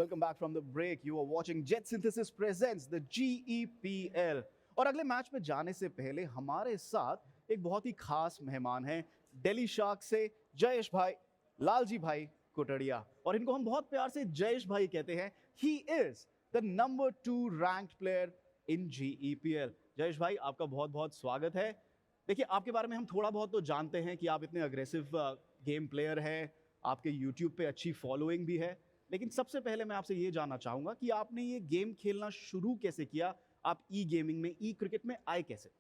Welcome back from the break. You are watching JetSynthesys presents the GEPL. और अगले match में जाने से पहले हमारे साथ एक बहुत ही खास मेहमान हैं दिल्ली शार्क से जयेश भाई, लालजी भाई कोटड़िया, और इनको हम बहुत प्यार से जयेश भाई कहते हैं. He is the number 2 ranked player in GEPL. Jayesh भाई, आपका बहुत बहुत स्वागत है. देखिए, आपके बारे में हम थोड़ा बहुत तो जानते हैं कि आप इतने अग्रेसिव गेम प्लेयर हैं, आपके यूट्यूब पे अच्छी फॉलोइंग भी है, लेकिन सबसे पहले मैं आपसे ये जानना चाहूँगा कि आपने ये गेम खेलना शुरू कैसे किया, आप ई गेमिंग में, ई क्रिकेट में आए कैसे?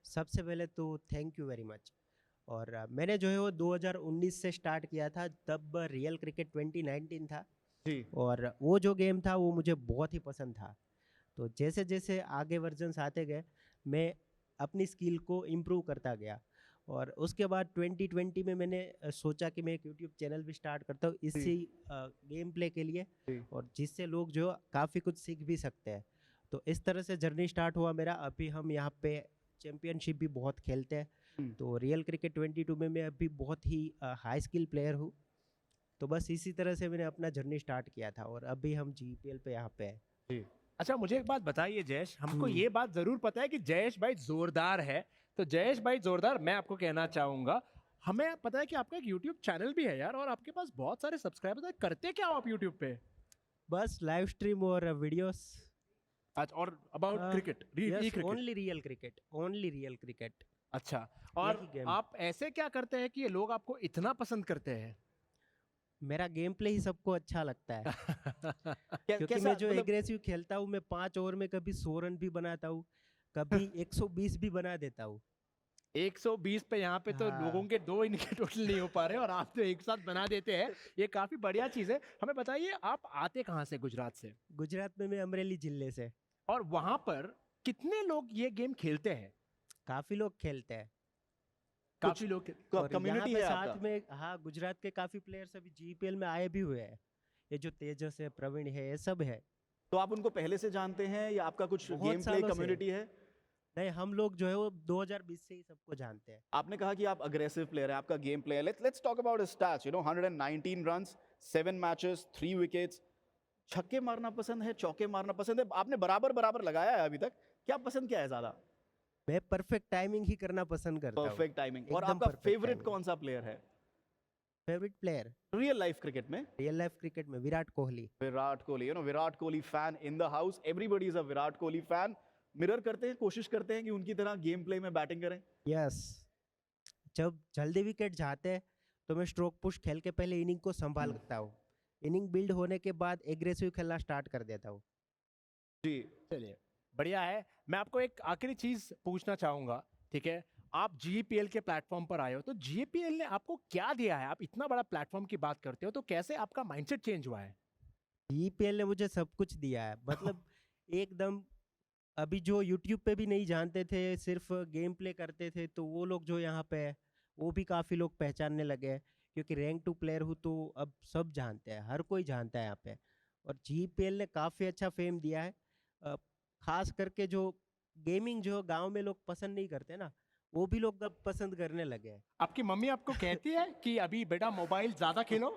सबसे पहले तो थैंक यू वेरी मच. और मैंने जो है वो 2019 से स्टार्ट किया था, तब रियल क्रिकेट 2019 था जी. और वो जो गेम था वो मुझे बहुत ही पसंद था. तो जैसे जैसे आगे वर्जन्स आते गए मैं अपनी स्किल को इम्प्रूव करता गया और उसके बाद 2020 में मैंने सोचा कि मैं एक यूट्यूब चैनल भी स्टार्ट करता हूँ इसी गेम प्ले के लिए, और जिससे लोग जो काफ़ी कुछ सीख भी सकते हैं. तो इस तरह से जर्नी स्टार्ट हुआ मेरा. अभी हम यहाँ पे चैम्पियनशिप भी बहुत खेलते हैं. तो रियल क्रिकेट 22 में मैं अभी बहुत ही हाई स्किल प्लेयर हूँ. तो बस इसी तरह से मैंने अपना जर्नी स्टार्ट किया था और अभी हम जीपीएल पे यहाँ पे हैं. अच्छा, मुझे एक बात बताइए जयेश, हमको ये बात जरूर पता है कि जयेश भाई जोरदार है. तो जयेश भाई जोरदार, मैं आपको कहना चाहूंगा, हमें पता है कि आपका एक यूट्यूब चैनल भी है यार, और आपके पास बहुत सारे सब्सक्राइबर्स हैं. करते क्या हो आप यूट्यूब पे? बस लाइव स्ट्रीम और वीडियोस. अच्छा, और about cricket? Only real cricket, only real cricket. अच्छा, और आप ऐसे क्या करते हैं कि ये लोग आपको इतना पसंद करते हैं? मेरा गेम प्ले ही सबको अच्छा लगता है. क्योंकि मैं जो एग्रेसिव खेलता हूँ, मैं 5 ओवर में कभी 100 रन भी बनाता हूँ, कभी 120 भी बना देता हूँ. 120 पे यहाँ पे तो लोगों के 2 इनके टोटल नहीं हो पा रहे, और आप तो एक साथ बना देते हैं. ये काफी बढ़िया चीज है. हमें बताइए, आप आते कहाँ से? गुजरात से? गुजरात में मैं अमरेली जिले से. और वहां पर कितने लोग ये गेम खेलते हैं? काफी लोग खेलते हैं. काफी लोग कम्युनिटी है साथ आपका? में. हाँ, गुजरात के काफी प्लेयर्स अभी जीपीएल में आए भी हुए हैं. ये जो तेजस है, प्रवीण है, ये सब है. तो आप उनको पहले से जानते हैं या आपका कुछ गेम प्ले कम्युनिटी है? नहीं, हम लोग जो है वो 2020 से ही सबको जानते हैं. आपने कहा कि आप अग्रेसिव प्लेयर हैं, आपका गेम प्ले है. Let's talk about stats. 119 runs, 7 matches, 3 wickets. छक्के मारना पसंद है, चौके मारना पसंद है? आपने बराबर बराबर लगाया है अभी तक. क्या पसंद क्या है ज्यादा? मैं परफेक्ट टाइमिंग ही करना पसंद करता हूँ. Perfect timing. और आपका फेवरेट कौन सा प्लेयर है? Favourite player real life cricket में? रियल लाइफ क्रिकेट में Virat Kohli. Virat Kohli. Virat Kohli fan in the house. Everybody is a Virat Kohli fan. Mirror करते हैं, कोशिश करते हैं कि उनकी तरह गेम प्ले में बैटिंग करें. यस. जब जल्दी विकेट जाते हैं तो मैं स्ट्रोक पुश खेल के पहले इनिंग को संभालता हूँ. इनिंग बिल्ड होने के बाद एग्रेसिव खेलना स्टार्ट कर देता हूँ. जी, चलिए, बढ़िया है. मैं आपको एक आखिरी चीज पूछना चाहूंगा, ठीक है? आप जीपीएल के प्लेटफॉर्म पर आए हो, तो जीपीएल ने आपको क्या दिया है? आप इतना बड़ा प्लेटफॉर्म की बात करते हो, तो कैसे आपका माइंडसेट चेंज हुआ है? जीपीएल ने मुझे सब कुछ दिया है. मतलब एकदम. अभी जो यूट्यूब पे भी नहीं जानते थे, सिर्फ गेम प्ले करते थे, तो वो लोग जो यहाँ पे है वो भी काफ़ी लोग पहचानने लगे हैं. क्योंकि रैंक 2 प्लेयर हूँ तो अब सब जानते हैं, हर कोई जानता है यहाँ पे. और जीपीएल ने काफ़ी अच्छा फेम दिया है. खास करके जो गेमिंग जो गांव में लोग पसंद नहीं करते ना, वो भी लोग अब पसंद करने लगे हैं. आपकी मम्मी आपको कहती है कि अभी बेटा मोबाइल ज्यादा खेलो?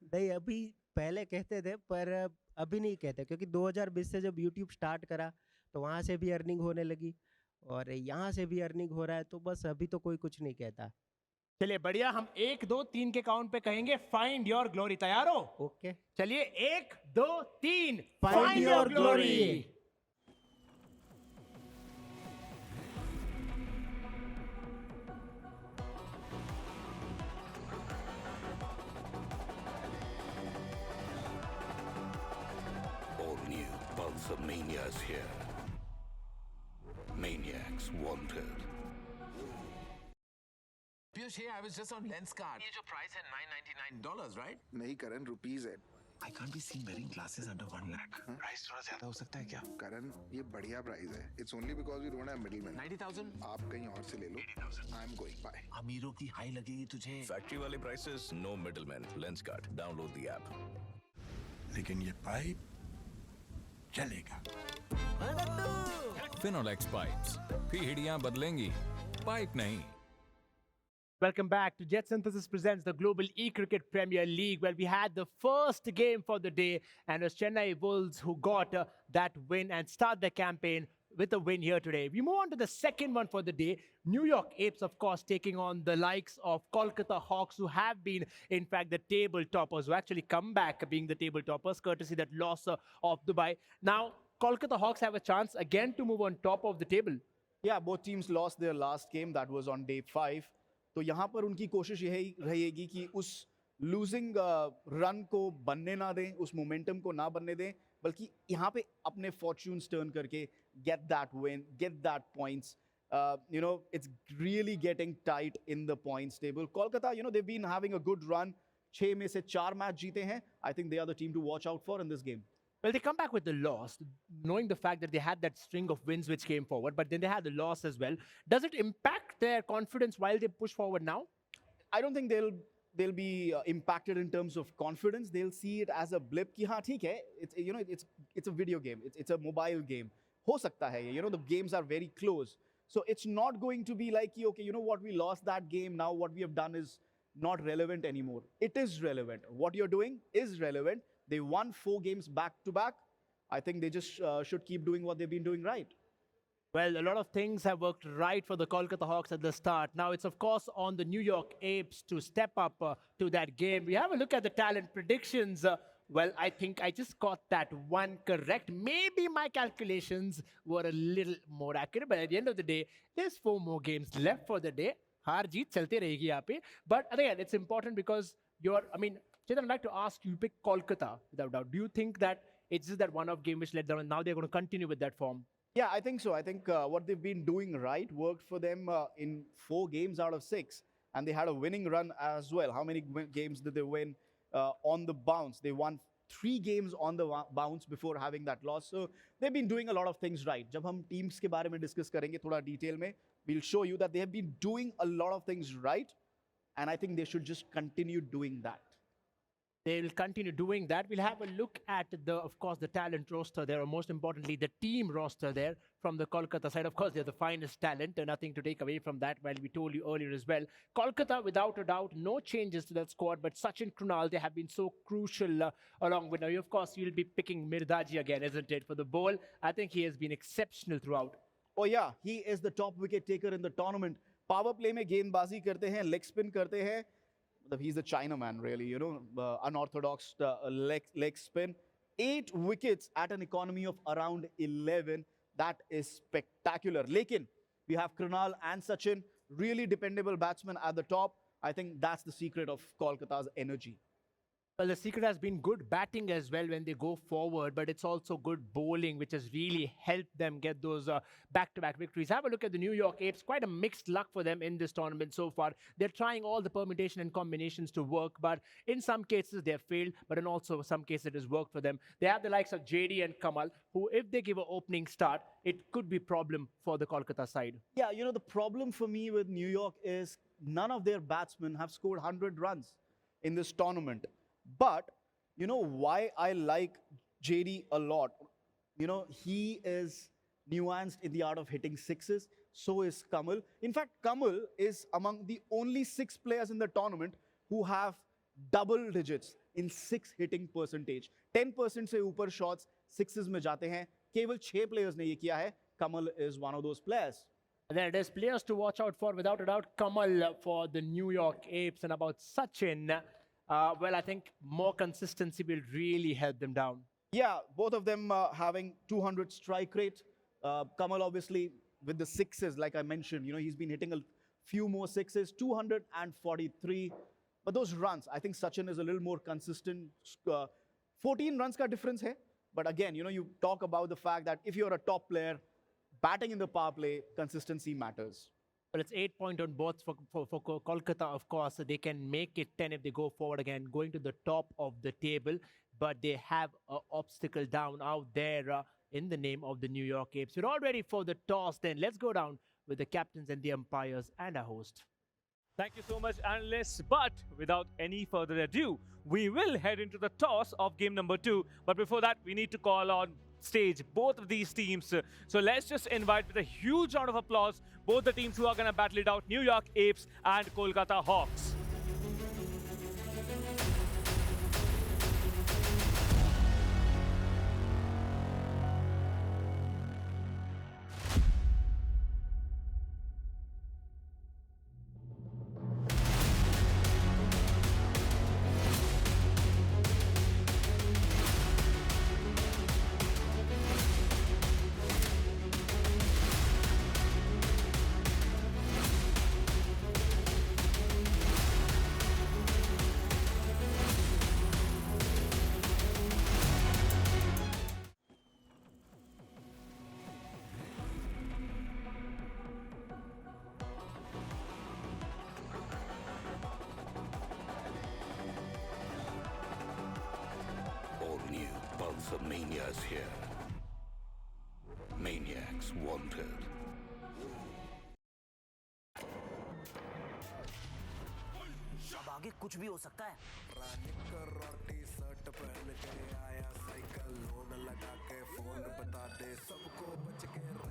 नहीं, अभी पहले कहते थे पर अभी नहीं कहते, क्योंकि 2020 से जब यूट्यूब स्टार्ट करा तो वहाँ से भी अर्निंग होने लगी और यहाँ से भी अर्निंग हो रहा है, तो बस अभी तो कोई कुछ नहीं कहता. चलिए, बढ़िया. हम 1 2 3 के काउंट पे कहेंगे फाइंड योर ग्लोरी. तैयार हो? ओके. चलिए, 1 2 3. Find your glory. All new Pulsar Mania's here. Maniacs wanted. Piyush, hey, I was just on Lenskart. ये जो price है $999, right? नहीं करण, रुपीज है. I can't be seen wearing glasses under 1 lakh. Price थोड़ा ज्यादा हो सकता है क्या? करण, ये बढ़िया प्राइस है. It's only because we don't have middlemen. 90,000? आप कहीं और से ले लो. 80,000. I'm going. Bye. अमीरों की हाई लगेगी तुझे. Factory wale prices, no middlemen. Lenskart. Download the app. लेकिन ये पाइप चलेगा. फिनोलेक्स पाइप्स, पीढ़ियां बदलेंगी, पाइप नहीं. Welcome back to JetSynthesys presents the Global E-Cricket Premier League, where we had the first game for the day, and it was Chennai Wolves who got that win and start the campaign with a win here today. We move on to the second one for the day. New York Apes, of course, taking on the likes of Kolkata Hawks, who have been, in fact, the table toppers, who actually come back being the table toppers, courtesy that loss of Dubai. Now, Kolkata Hawks have a chance again to move on top of the table. Yeah, both teams lost their last game. That was on day 5. तो यहाँ पर उनकी कोशिश यही रहेगी कि उस losing run को बनने ना दें, उस मोमेंटम को ना बनने दें, बल्कि यहाँ पे अपने फॉर्च्यून्स टर्न करके get that win, get that points. It's really getting tight in the points table. Kolkata, they've been having a good run. 6 में से 4 मैच जीते हैं. I think they are the team to watch out for in this game. Well, they come back with the loss, knowing the fact that they had that string of wins which came forward, but then they had the loss as well. Does it impact their confidence while they push forward now? I don't think they'll be impacted in terms of confidence. They'll see it as a blip. कि हाँ ठीक है, it's a video game. It's a mobile game. हो सकता है ये. The games are very close, so it's not going to be like okay, you know what, we lost that game. Now what we have done is not relevant anymore. It is relevant. What you're doing is relevant. They won 4 games back to back. I think they just should keep doing what they've been doing right. Well, a lot of things have worked right for the Kolkata Hawks at the start. Now it's, of course, on the New York Apes to step up to that game. We have a look at the talent predictions. Well, I think I just got that one correct. Maybe my calculations were a little more accurate, but at the end of the day, there's 4 more games left for the day. Har jeet chalte rahegi yahan pe. But again, it's important because Chetan, I'd like to ask you, pick Kolkata, without doubt. Do you think that it's just that one-off game which let them, and now they're going to continue with that form? Yeah, I think so. I think what they've been doing right worked for them in 4 games out of 6. And they had a winning run as well. How many games did they win on the bounce? They won 3 games on the bounce before having that loss. So they've been doing a lot of things right. जब हम teams के बारे में discuss करेंगे थोड़ा detail में, we'll show you that they have been doing a lot of things right. And I think they should just continue doing that. They will continue doing that. We'll have a look at of course, the talent roster there, or most importantly, the team roster there from the Kolkata side. Of course, they're the finest talent, and nothing to take away from that, while we told you earlier as well. Kolkata, without a doubt, no changes to that squad, but Sachin Krunal, they have been so crucial along with now. Of course, you'll be picking Mirdaji again, isn't it, for the bowl? I think he has been exceptional throughout. Oh yeah, he is the top wicket taker in the tournament. Power play में गेंदबाजी करते हैं, leg spin करते हैं. He's the Chinaman, really, unorthodox leg spin. 8 wickets at an economy of around 11. That is spectacular. Lekin, we have Krunal and Sachin, really dependable batsmen at the top. I think that's the secret of Kolkata's energy. Well, the secret has been good batting as well when they go forward, but it's also good bowling, which has really helped them get those back-to-back victories. Have a look at the New York Apes. Quite a mixed luck for them in this tournament so far. They're trying all the permutation and combinations to work, but in some cases they have failed, but in also some cases it has worked for them. They have the likes of JD and Kamal, who, if they give an opening start, it could be a problem for the Kolkata side. Yeah, the problem for me with New York is none of their batsmen have scored 100 runs in this tournament. But, why I like JD a lot? He is nuanced in the art of hitting sixes. So is Kamal. In fact, Kamal is among the only 6 players in the tournament who have double digits in 6 hitting percentage. 10% से ऊपर shots 6s में जाते हैं. केवल 6 players ने ये किया है. Kamal is one of those players. And then there's players to watch out for, without a doubt. Kamal for the New York Apes, and about Sachin. Well, I think more consistency will really help them down. Yeah, both of them having 200 strike rate. Kamal, obviously, with the 6s, like I mentioned, he's been hitting a few more 6s, 243. But those runs, I think Sachin is a little more consistent. 14 runs ka difference hai. But again, you talk about the fact that if you're a top player, batting in the power play, consistency matters. Well, it's 8 points on both for Kolkata, of course. They can make it 10 if they go forward again, going to the top of the table. But they have an obstacle down out there in the name of the New York Apes. We're all ready for the toss then. Let's go down with the captains and the umpires and our host. Thank you so much, analysts. But without any further ado, we will head into the toss of game number 2. But before that, we need to call on stage, both of these teams. So let's just invite with a huge round of applause both the teams who are going to battle it out, New York Apes and Kolkata Hawks. All new Pulsar Mania's here. Maniacs wanted. अब आगे कुछ भी हो सकता है।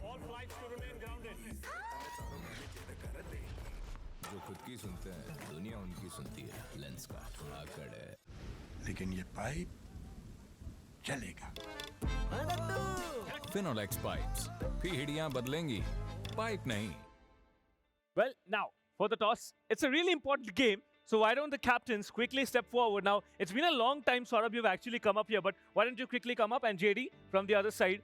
All flights to remain grounded. जो खुद की सुनते हैं दुनिया उनकी सुनती है। लेंस का आकड़ है। लेकिन ये पाइप चलेगा। फिनोलेक्स पाइप्स पीढ़ियां बदलेंगी, पाइप नहीं। Well, now, for the toss, it's a really important game. So why don't the captains quickly step forward? Now, it's been a long time, Saurabh, you've actually come up here, but why don't you quickly come up, and JD from the other side.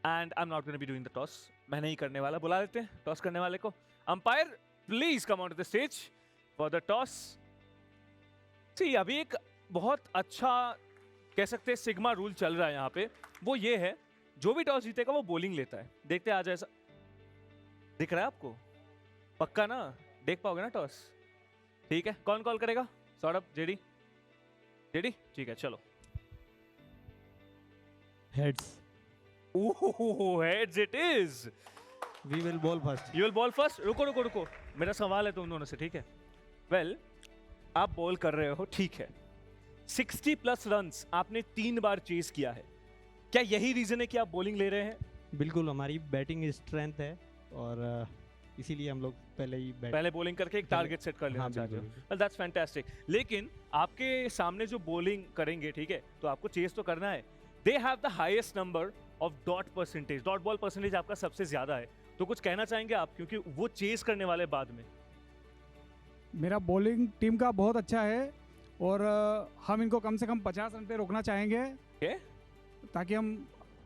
And I'm not going to be doing the toss. मैं नहीं करने वाला, बुला लेते हैं toss करने वाले को. Umpire, please come onto the stage for the toss. See, अभी एक बहुत अच्छा कह सकते हैं सिग्मा रूल चल रहा है यहाँ पे. वो ये है, जो भी टॉस जीतेगा वो बॉलिंग लेता है. देखते हैं आज ऐसा दिख रहा है आपको? पक्का ना? देख पाओगे ना टॉस? ठीक है, कौन कॉल करेगा? सौरभ, जेडी? जेडी? ठीक है, चलो. Heads. Ooh, heads it is. We will bowl first. You will bowl first? रुको रुको रुको, मेरा सवाल है तुम दोनों से, ठीक है? Well, आप बॉल कर रहे हो, ठीक है. 60 प्लस रन्स आपने 3 बार चेस किया है. क्या यही रीजन है कि आप बॉलिंग ले रहे हैं? बिल्कुल, हमारी बैटिंग स्ट्रेंथ है और इसीलिए हम लोग पहले बॉलिंग करके एक टारगेट सेट कर लेना चाहते हो. Well, that's fantastic. लेकिन आपके सामने जो बॉलिंग करेंगे, ठीक है, तो आपको चेस तो करना है. They have the highest number of dot percentage. Dot ball percentage आपका सबसे ज्यादा है. तो कुछ कहना चाहेंगे आप, क्योंकि वो चेस करने वाले बाद में. मेरा बॉलिंग टीम का बहुत अच्छा है और हम इनको कम से कम 50 रन पे रोकना चाहेंगे ताकि हम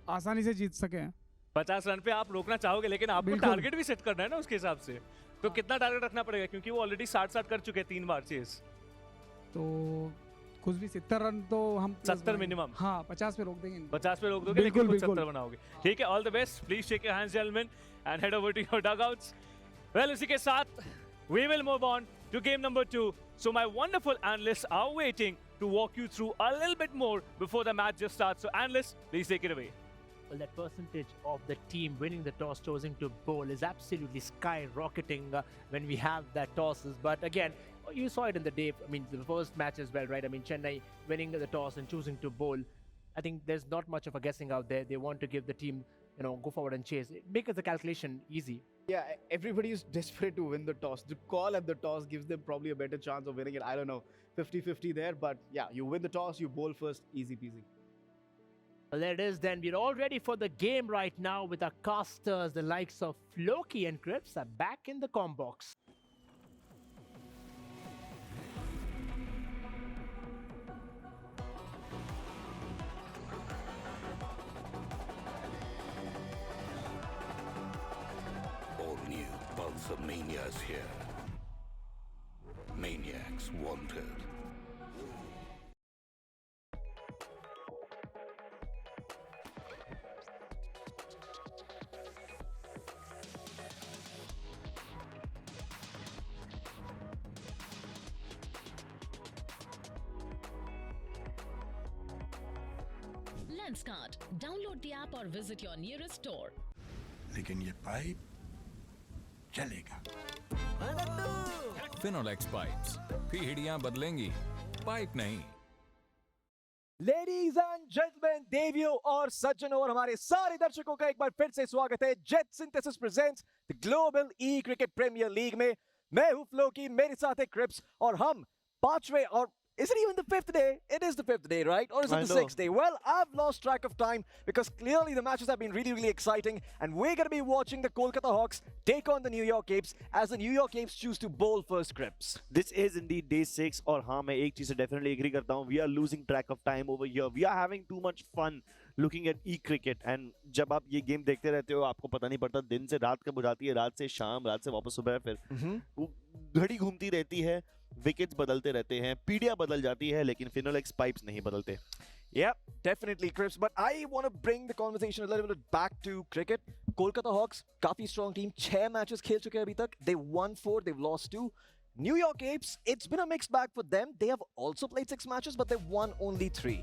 आसानी से जीत सकें. 50 रन पे आप रोकना चाहोगे, लेकिन आपको बिल्कुल. टारगेट भी सेट करना है ना उसके हिसाब से. तो कितना टारगेट रखना पड़ेगा, क्योंकि वो ऑलरेडी 60 कर चुके हैं 3 बार चेस. तो कुछ भी 70 रन तो हम 70 मिनिमम. हाँ, 50 पे रोक देंगे. 50 पे रोक दोगे, बिल्कुल, लेकिन कुछ बिल्कुल. 70 बनाओगे. ठीक है, all the best. Please shake your hands gentleman and head over to your dugouts. Well, इसी के साथ we will move on to game number 2. So my wonderful analysts are waiting to walk you through a little bit more before the match just starts. So analysts, please take it away. Well, that percentage of the team winning the toss, choosing to bowl, is absolutely skyrocketing when we have that tosses. But again, you saw it in the day. I mean, the first match as well, right? I mean, Chennai winning the toss and choosing to bowl. I think there's not much of a guessing out there. They want to give the team, go forward and chase. It makes the calculation easy. Yeah, everybody is desperate to win the toss. The call at the toss gives them probably a better chance of winning it. I don't know, 50-50 there. But yeah, you win the toss, you bowl first, easy peasy. Well, there it is then. We're all ready for the game right now with our casters. The likes of Floki and Crips are back in the comm box. All new Pulsar Mania's here. Maniacs wanted. Lenskart. Download the app or visit your nearest store. लेकिन ये pipe चलेगा। Finolex pipes पीढ़ियां बदलेंगी, pipe नहीं. Ladies and gentleman, देवियों और सज्जनों और हमारे सारे दर्शकों का एक बार फिर से स्वागत है jet synthesis presents the global e cricket premier league में। मैं हूं फ्लो की, मेरे साथ है क्रिप्स और हम पांचवें और is it even the fifth day? It is the fifth day, right? Or is it the sixth day? Well, I've lost track of time because clearly the matches have been really, really exciting, and we're going to be watching the Kolkata Hawks take on the New York Apes as the New York Apes choose to bowl first, Crips. This is indeed day 6 और हाँ मैं एक चीज़ से definitely agree करता हूँ. We are losing track of time over here. We are having too much fun looking at e-cricket and जब आप ये गेम देखते रहते हो आपको पता नहीं पड़ता दिन से रात कब हो जाती है, रात से शाम, रात से वापस सुबह, फिर वो घड़ी घूमती रहती है, विकेट्स बदलते रहते हैं, पीढ़ियां बदल जाती है, लेकिन फिनोलेक्स पाइप्स नहीं बदलते. Yep, definitely, Crips. But I want to bring the conversation a little bit back to cricket. Kolkata Hawks, काफी strong team. 6 matches खेल चुके हैं अभी तक. They won 4, they've lost 2. New York Apes, it's been a mixed bag for them. They have also played 6 matches, but they've won only 3.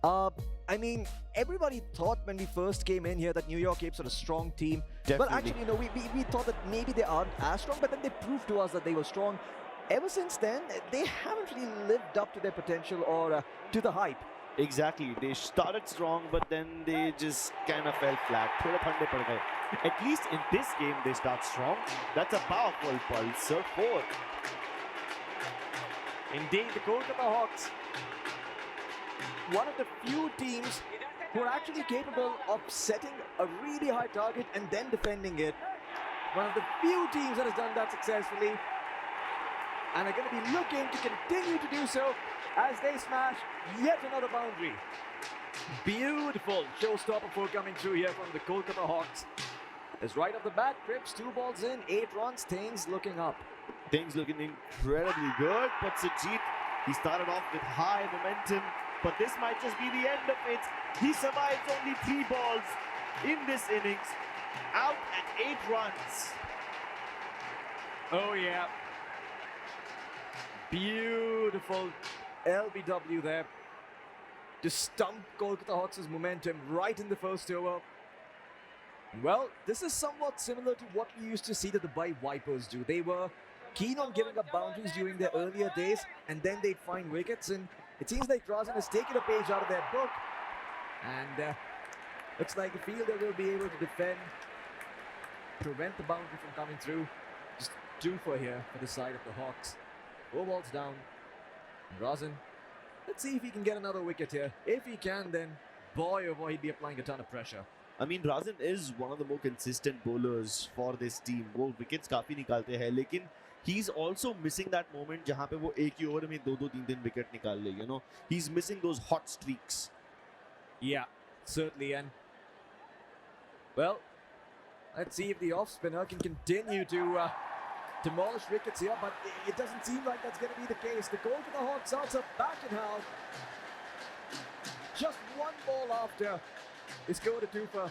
I mean, everybody thought when we first came in here that New York Apes are a strong team. Definitely. But actually, you know, we thought that maybe they aren't as strong, but then they proved to us that they were strong. Ever since then, they haven't really lived up to their potential or to the hype. Exactly. They started strong, but then they just kind of fell flat. थोड़ा ठंडे पड़ गए. At least in this game, they start strong. That's a powerful pulsar 4. Indeed, the Kolkata Hawks, one of the few teams who are actually capable of setting a really high target and then defending it. One of the few teams that has done that successfully. And are going to be looking to continue to do so as they smash yet another boundary. Beautiful showstopper for coming through here from the Kolkata Hawks. As right off the bat, Crips, 2 balls in, 8 runs, things looking up. Things looking incredibly good, but Sajid, he started off with high momentum, but this might just be the end of it. He survives only 3 balls in this innings, out at 8 runs. Oh yeah. Beautiful LBW there to stump Kolkata Hawks' momentum right in the first over. Well, this is somewhat similar to what we used to see the Dubai Vipers do. They were keen on giving up boundaries during their earlier days, and then they'd find wickets, and it seems like Razan has taken a page out of their book, and looks like the fielder will be able to defend, prevent the boundary from coming through. Just 2 for here for the side of the Hawks. 4 balls down. Razan, let's see if he can get another wicket here. If he can, then boy oh boy, he'd be applying a ton of pressure. I mean, Razan is one of the more consistent bowlers for this team. वो wickets काफी निकालते हैं, लेकिन he's also missing that moment जहाँ पे वो एक ही over में 2-2, 3-3 wicket निकाल ले. You know, he's missing those hot streaks. Yeah, certainly. And well, let's see if the off spinner can continue to demolish wickets here, but it doesn't seem like that's going to be the case. The Kolkata Hawks are back in house. Just 1 ball after he scored a 2 for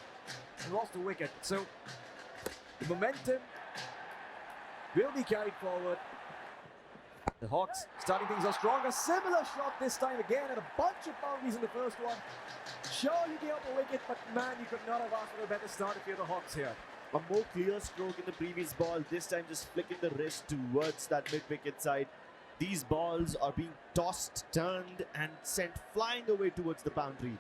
and lost a wicket. So the momentum will be carried forward. The Hawks starting things off strong. A similar shot this time again, and a bunch of boundaries in the first one. Sure, you gave up a wicket, but man, you could not have asked for a better start if you're the Hawks here. A more clear stroke in the previous ball, this time just flicking the wrist towards that mid-wicket side. These balls are being tossed, turned and sent flying away towards the boundary.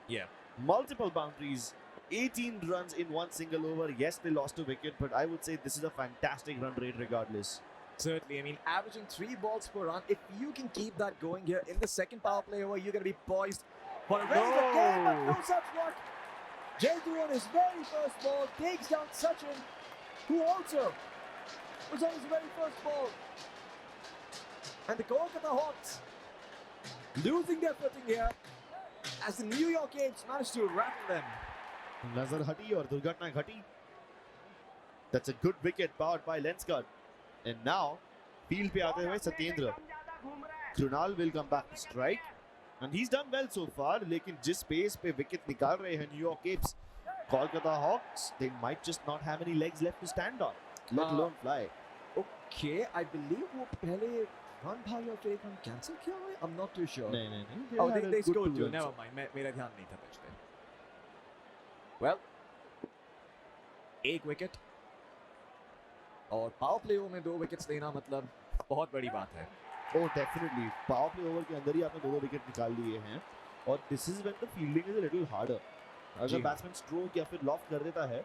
Yeah. Multiple boundaries, 18 runs in 1 single over. Yes, they lost a wicket, but I would say this is a fantastic run rate regardless. Certainly, I mean, averaging 3 balls per run. If you can keep that going here in the second power play over, you're going to be poised for a very good game, but no such luck. Jaitu on his very first ball takes down Sachin, who also was on his very first ball. And the Kolkata Hawks losing their footing here as the New York Apes managed to rattle them. Nazar hati aur durghatna ghati. That's a good wicket powered by Lenskart. And now, field pe aate hue Satyendra. Krunal will come back to strike. And he's done well so far, lekin jis pace pe wicket nikal rahe hain New York Apes, Kolkata Hawks, they might just not have any legs left to stand on, let alone fly. Okay, I believe वो पहले run भाई और एक run cancel किया हुआ है? I'm not too sure. नहीं. Oh, they scored 2. Never mind. मेरा ध्यान नहीं था pitch पे. Well, 1 wicket. और power play over में 2 wickets लेना मतलब बहुत बड़ी बात है. Oh, definitely. Power play over के अंदर ही आपने 2 विकेट निकाल लिए हैं. और this is when the fielding is a little harder. जी अगर हाँ। बैट्समैन स्ट्रोक या फिर लॉफ्ट कर देता है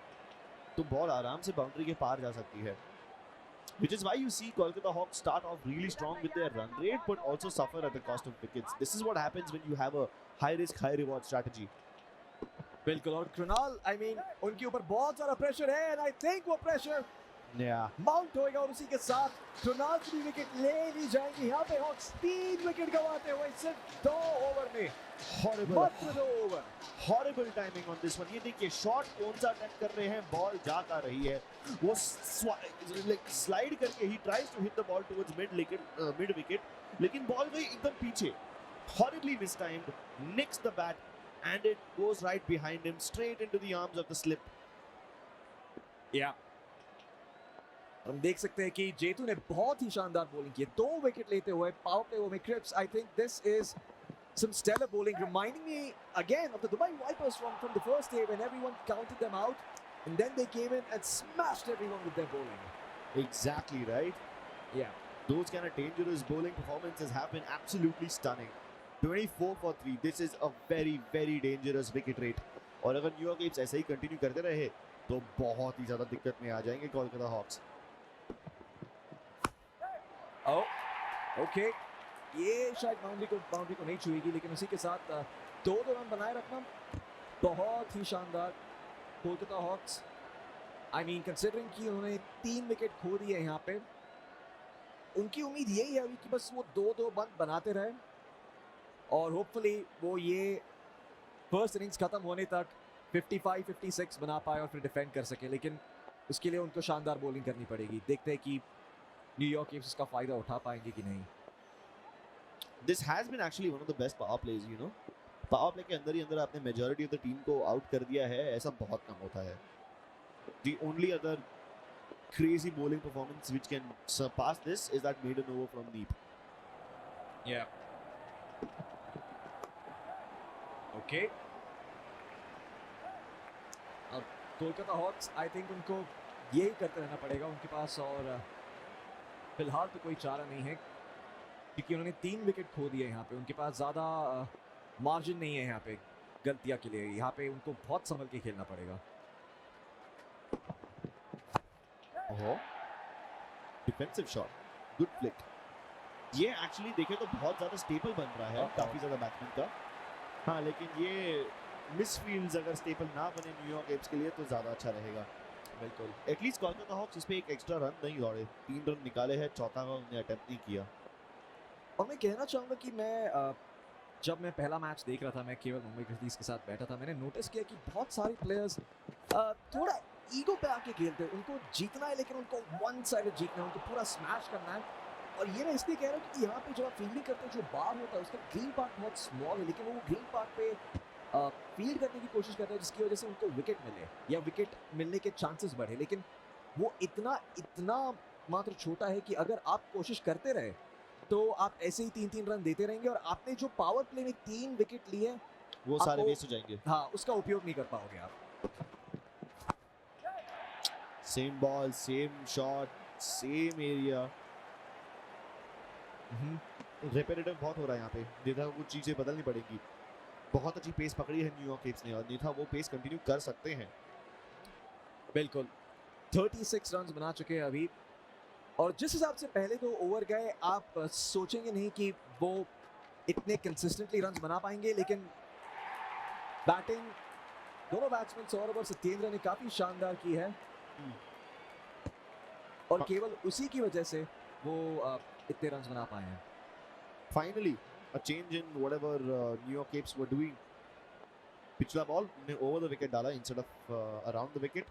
तो बॉल आराम से बाउंड्री के पार जा सकती है. Which is why you see Kolkata Hawks start off really strong with their run rate but also suffer at the cost of wickets. This is what happens when you have a high risk high reward strategy. बिल्कुल. और Krunal, I mean, उनके ऊपर बहुत सारा pressure है, and I think वो pressure Yeah. Mount होएगा और उसी के साथ कृणाल की विकेट ले ली जाएगी. यहाँ पे हॉक्स 3 विकेट गंवाते हुए सिर्फ 2 ओवर में. Horrible. मात्र 2 over. Horrible timing on this one. ये देखिए शॉट कौन सा अटैक कर रहे हैं, बॉल जा आ रही है. वो स्लाइड करके ही tries to hit the ball towards mid wicket, लेकिन बॉल गई एकदम पीछे. Horribly mistimed, nicks the bat and it goes right behind him, straight into the arms of the slip. या हम देख सकते हैं कि जेतू ने बहुत ही शानदार बॉलिंग की है. 2 विकेट लेते हुए पावर प्ले में क्रिप्स. I think this is some stellar bowling, reminding me again of the Dubai Vipers from the first day when everyone counted them out and then they came in and smashed everyone with their bowling. Exactly right. Yeah. Those kind of dangerous bowling performances have been absolutely stunning. 24 for 3. This is a very very dangerous wicket rate. और अगर New York apps ऐसे ही continue करते रहे तो बहुत ही ज्यादा दिक्कत में आ जाएंगे कोलकाता हॉक्स. Oh, okay. ये शायद बाउंड्री को नहीं छुएगी, लेकिन उसी के साथ 2 रन बनाए रखना बहुत ही शानदार. Kolkata Hawks, I mean considering कि उन्होंने 3 विकेट खो दिए यहाँ पे, उनकी उम्मीद यही है अभी कि बस वो 2-2 बनाते रहे और होपफुली वो ये फर्स्ट इनिंग्स खत्म होने तक 55-56 बना पाए और फिर डिफेंड कर सके. लेकिन उसके लिए उनको शानदार बॉलिंग करनी पड़ेगी. देखते हैं कि न्यूयॉर्क एप्स इसका फायदा उठा पाएंगे कि नहीं. This has been actually one of the best power plays, you know. Power play के अंदर ही अंदर आपने majority of the team को out कर दिया है, ऐसा बहुत कम होता है. The only other crazy bowling performance which can surpass this is that maiden over from Deep. Yeah. Okay. अब कोलकाता हॉक्स, आई थिंक उनको यही करते रहना पड़ेगा उनके पास, और फिलहाल तो कोई चारा नहीं है क्योंकि उन्होंने 3 विकेट खो दिए यहाँ पे. उनके पास ज़्यादा मार्जिन नहीं है यहाँ पे गलतियाँ के लिए. यहाँ पे उनको बहुत संभल के खेलना पड़ेगा. Defensive shot, good flick. ये एक्चुअली देखें तो बहुत ज़्यादा स्टेपल बन रहा है काफ़ी ज़्यादा बैट्समैन का. हाँ, लेकिन ये मिसफील्ड्स अगर स्टेपल ना बने न्यूयॉर्क एप्स के लिए तो ज़्यादा अच्छा रहेगा. बिल्कुल. एटलीस्ट कोलकाता हॉक्स इस पे एक एक्स्ट्रा रन नहीं दौड़े. 3 रन निकाले हैं, चौथा रन उन्हें अटेम्प्ट नहीं किया. और मैं कहना चाहूँगा कि मैं जब मैं पहला मैच देख रहा था, मैं केवल मुंबई ग्रिजलीज के साथ बैठा था, मैंने नोटिस किया कि बहुत सारे प्लेयर्स थोड़ा ईगो पे आके खेलते हैं. उनको जीतना है लेकिन उनको वन साइडेड जीतना है, उनको पूरा स्मैश करना है. और ये मैं इसलिए कह रहा हूँ कि यहाँ पे जब आप फील्डिंग करते हैं, जो बार होता है उसका ग्रीन पार्ट बहुत स्मॉल है, लेकिन वो ग्रीन पार्ट पे फील्ड करने की कोशिश करते हैं जिसकी वजह से उनको विकेट मिले या विकेट मिलने के चांसेस बढ़े. लेकिन वो इतना मात्र छोटा है कि अगर आप कोशिश करते रहे तो आप ऐसे ही 3-3 रन देते रहेंगे और आपने जो पावर प्ले में 3 विकेट लिए वो सारे वेस्ट हो जाएंगे. हाँ, उसका उपयोग नहीं कर पाओगे आप. Same ball, same shot, same area. Repetitive बहुत हो रहा है यहाँ पे. नेता को कुछ चीजें बदलनी पड़ेगी. बहुत अच्छी पेस पकड़ी है न्यूयॉर्क एप्स ने और नेता वो पेस कंटिन्यू कर सकते हैं. बिल्कुल. 36 रन बना चुके हैं अभी, और जिस हिसाब से पहले 2 ओवर गए, आप सोचेंगे नहीं कि वो इतने कंसिस्टेंटली रन बना पाएंगे. लेकिन बैटिंग दोनों बैट्समैन सौरभ और सत्येंद्र ने काफी शानदार की है और केवल उसी की वजह से वो इतने रन बना पाए हैं. Finally, a change in whatever New York Apes were doing. पिछला बॉल ने over the wicket डाला instead of around the wicket.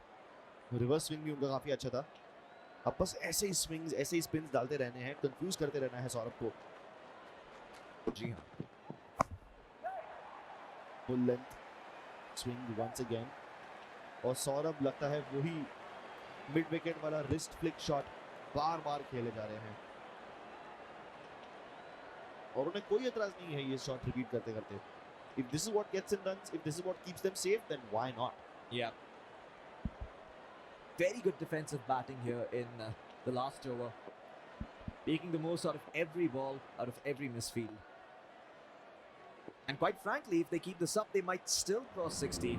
Reverse swing भी उनका काफी अच्छा था. अब बस ऐसे ही स्विंग्स, ऐसे ही स्पिन्स डालते रहने हैं, कंफ्यूज करते रहना है सौरभ को. जी हाँ. Full length swing once again, और सौरभ लगता है वही मिड विकेट वाला रिस्ट फ्लिक शॉट बार-बार खेले जा रहे हैं और उन्हें कोई एतराज नहीं है ये शॉट रिपीट करते करते. If this is what gets them runs, if this is what keeps them safe, then why not? Yeah. Very good defensive batting here in the last over, making the most out of every ball, out of every misfield. And quite frankly, if they keep this up, they might still cross 60.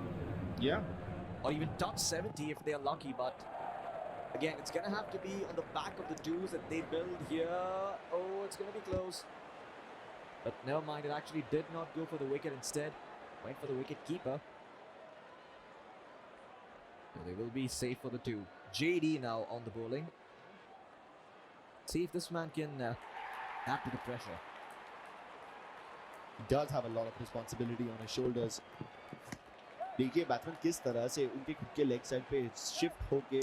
Yeah. Or even touch 70 if they're lucky, but again, it's gonna have to be on the back of the twos that they build here. Oh, it's gonna be close. But never mind, it actually did not go for the wicket, instead went for the wicket keeper. So they will be safe for the two. JD now on the bowling. See if this man can add to the pressure. He does have a lot of responsibility on his shoulders. देखिए batsman किस तरह से उनके खुद के leg side पे shift होके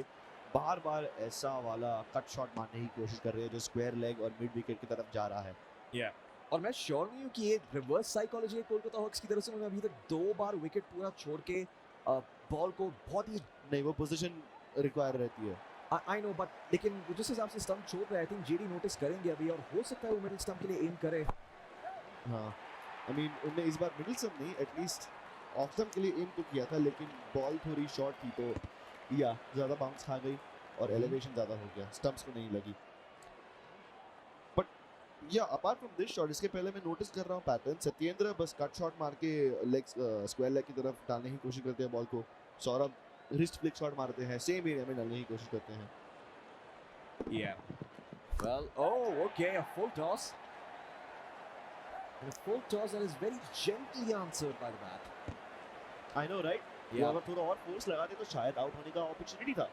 बार-बार ऐसा वाला कट शॉट मारने की कोशिश कर रहे हैं जो स्क्वायर लेग और मिड विकेट की तरफ जा रहा है। और मैं श्योर नहीं हूँ कि ये रिवर्स साइकोलॉजी है कोलकाता हॉक्स की तरफ से। उन्होंने अभी तक 2 बार विकेट पूरा छोड़ के बॉल को बहुत ही नहीं, वो पोजीशन रिक्वायर रहती है। आई नो, बट लेकिन जिस हिसाब से स्टंप छोड़ रहे हैं, आई थिंक जेडी नोटिस करेंगे अभी, और हो सकता है वो मिडिल स्टंप के लिए एम करे। हाँ, आई मीन उन्होंने इस बार मिडिल स्टंप नहीं, एटलीस्ट ऑफ स्टंप के लिए एम तो किया था, लेकिन बॉल थोड़ी शॉर्ट थी तो या ज़्यादा बाउंस खा गई और एलिवेशन ज़्यादा हो गया, स्टंप्स को नहीं लगी। बट या अपार्ट फ्रॉम दिस शॉट, इसके पहले मैं नोटिस कर रहा हूँ पैटर्न, सत्येंद्र बस कट शॉट मार के लेग स्क्वायर लेग की तरफ डालने की कोशिश करते हैं बॉल को, सौरभ रिस्ट फ्लिक शॉट मारते हैं, सेम एरिया में डालने की कोशिश करते हैं। Well, oh, okay, a full toss. And a full toss that is very gently answered by the bat. I know, right? वो अगर थोड़ा और फोर्स लगाते तो शायद आउट होने का अपॉर्चुनिटी था।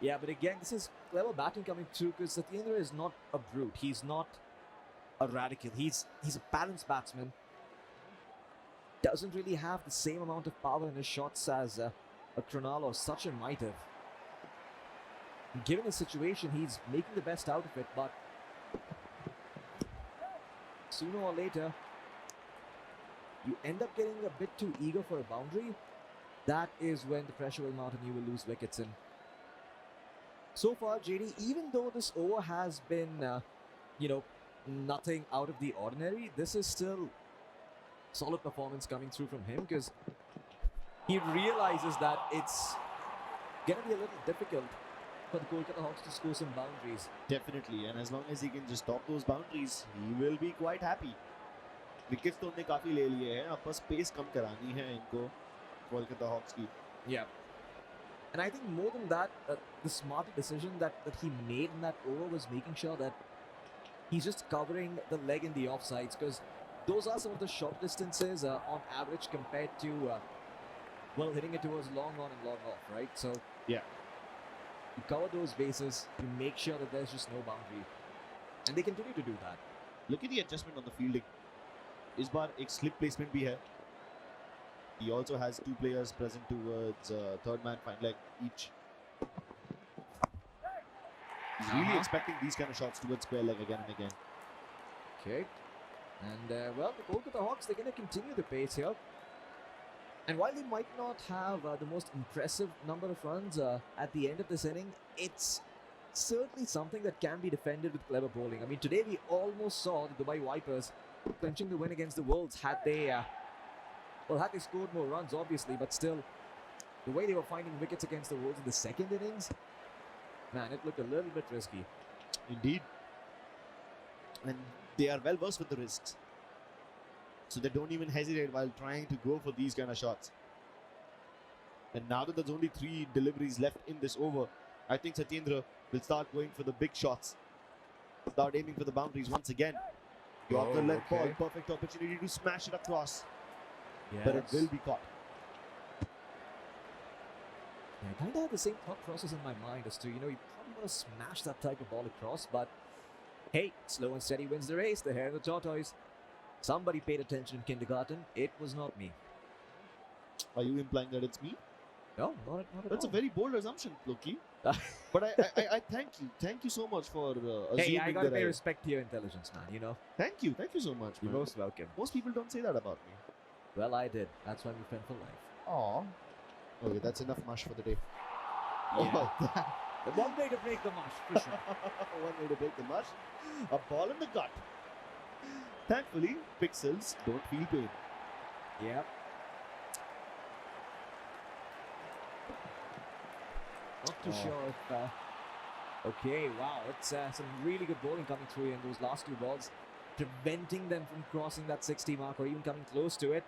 Yeah, but again, this is clever batting coming through because Satyendra is not a brute. He's not a radical. He's a balanced batsman. Doesn't really have the same amount of power in his shots as a Krunal or Sachin might have. Given the situation, he's making the best out of it, but sooner or later, you end up getting a bit too eager for a boundary. That is when the pressure will mount and you will lose wickets in. So far, JD, even though this over has been, nothing out of the ordinary, this is still solid performance coming through from him because he realizes that it's going to be a little difficult for the Kolkata Hawks to score some boundaries. Definitely, and as long as he can just stop those boundaries, he will be quite happy. Wickets तो उन्होंने काफी ले लिए हैं, अब बस pace कम करानी है इनको Kolkata Hawks की. Yeah. And I think more than that, the smarter decision that he made in that over was making sure that he's just covering the leg in the offsides because those are some of the short distances on average compared to, hitting it towards long on and long off, right? So, yeah. You cover those bases, you make sure that there's just no boundary. And they continue to do that. Look at the adjustment on the fielding. इस बार एक slip placement भी है. He also has 2 players present towards third man fine leg each. He's really expecting these kind of shots towards square leg again and again. Okay. And, the Kolkata Hawks, they're going to continue the pace here. And while they might not have the most impressive number of runs at the end of this inning, it's certainly something that can be defended with clever bowling. I mean, today we almost saw the Dubai Vipers clinching the win against the Wolves had they scored more runs, obviously, but still, the way they were finding wickets against the Wolves in the second innings, man, it looked a little bit risky. Indeed. And they are well versed with the risks. So they don't even hesitate while trying to go for these kind of shots. And now that there's only 3 deliveries left in this over, I think Satyendra will start going for the big shots. Start aiming for the boundaries once again. Yorker led ball, perfect opportunity to smash it across. Yes. But it will be caught. Yeah, I kind of have the same thought process in my mind as to, you probably want to smash that type of ball across, but hey, slow and steady wins the race, the hare and the tortoise. Somebody paid attention in kindergarten. It was not me. Are you implying that it's me? No, not at That's all. a very bold assumption, Loki. But I thank you. Thank you so much for assuming Hey, I gotta that pay respect to your intelligence, man, Thank you so much, You're man. most welcome. Most people don't say that about me. Well, I did. That's why we're friends for life. Aw. Okay, that's enough mush for the day. Yeah. Oh, that. One way to break the mush, for sure. One way to break the mush. A ball in the gut. Thankfully, pixels don't feel pain. Yeah. Not too sure if... okay, wow. It's some really good bowling coming through in those last 2 balls. preventing them from crossing that 60 mark or even coming close to it.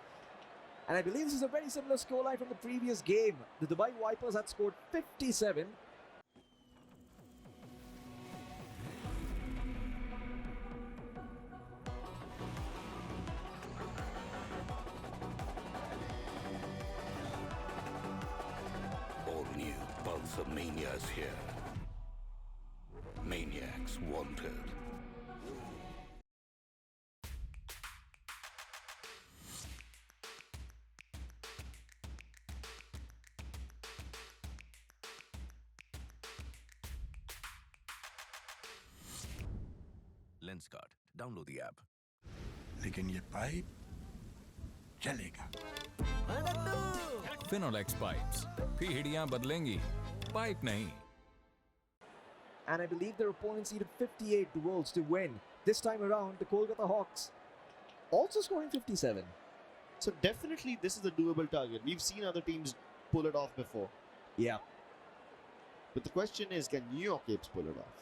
And I believe this is a very similar scoreline from the previous game. The Dubai Vipers had scored 57. All new Pulsar Mania is here. Maniacs wanted. Lenskart. Download the app. लेकिन ये pipe चलेगा. Finolex pipes. पीढ़ियां बदलेंगी, pipe नहीं. And I believe their opponents needed 58 duels to win. This time around, the Kolkata Hawks also scoring 57. So definitely this is a doable target. We've seen other teams pull it off before. Yeah. But the question is, can New York Apes pull it off?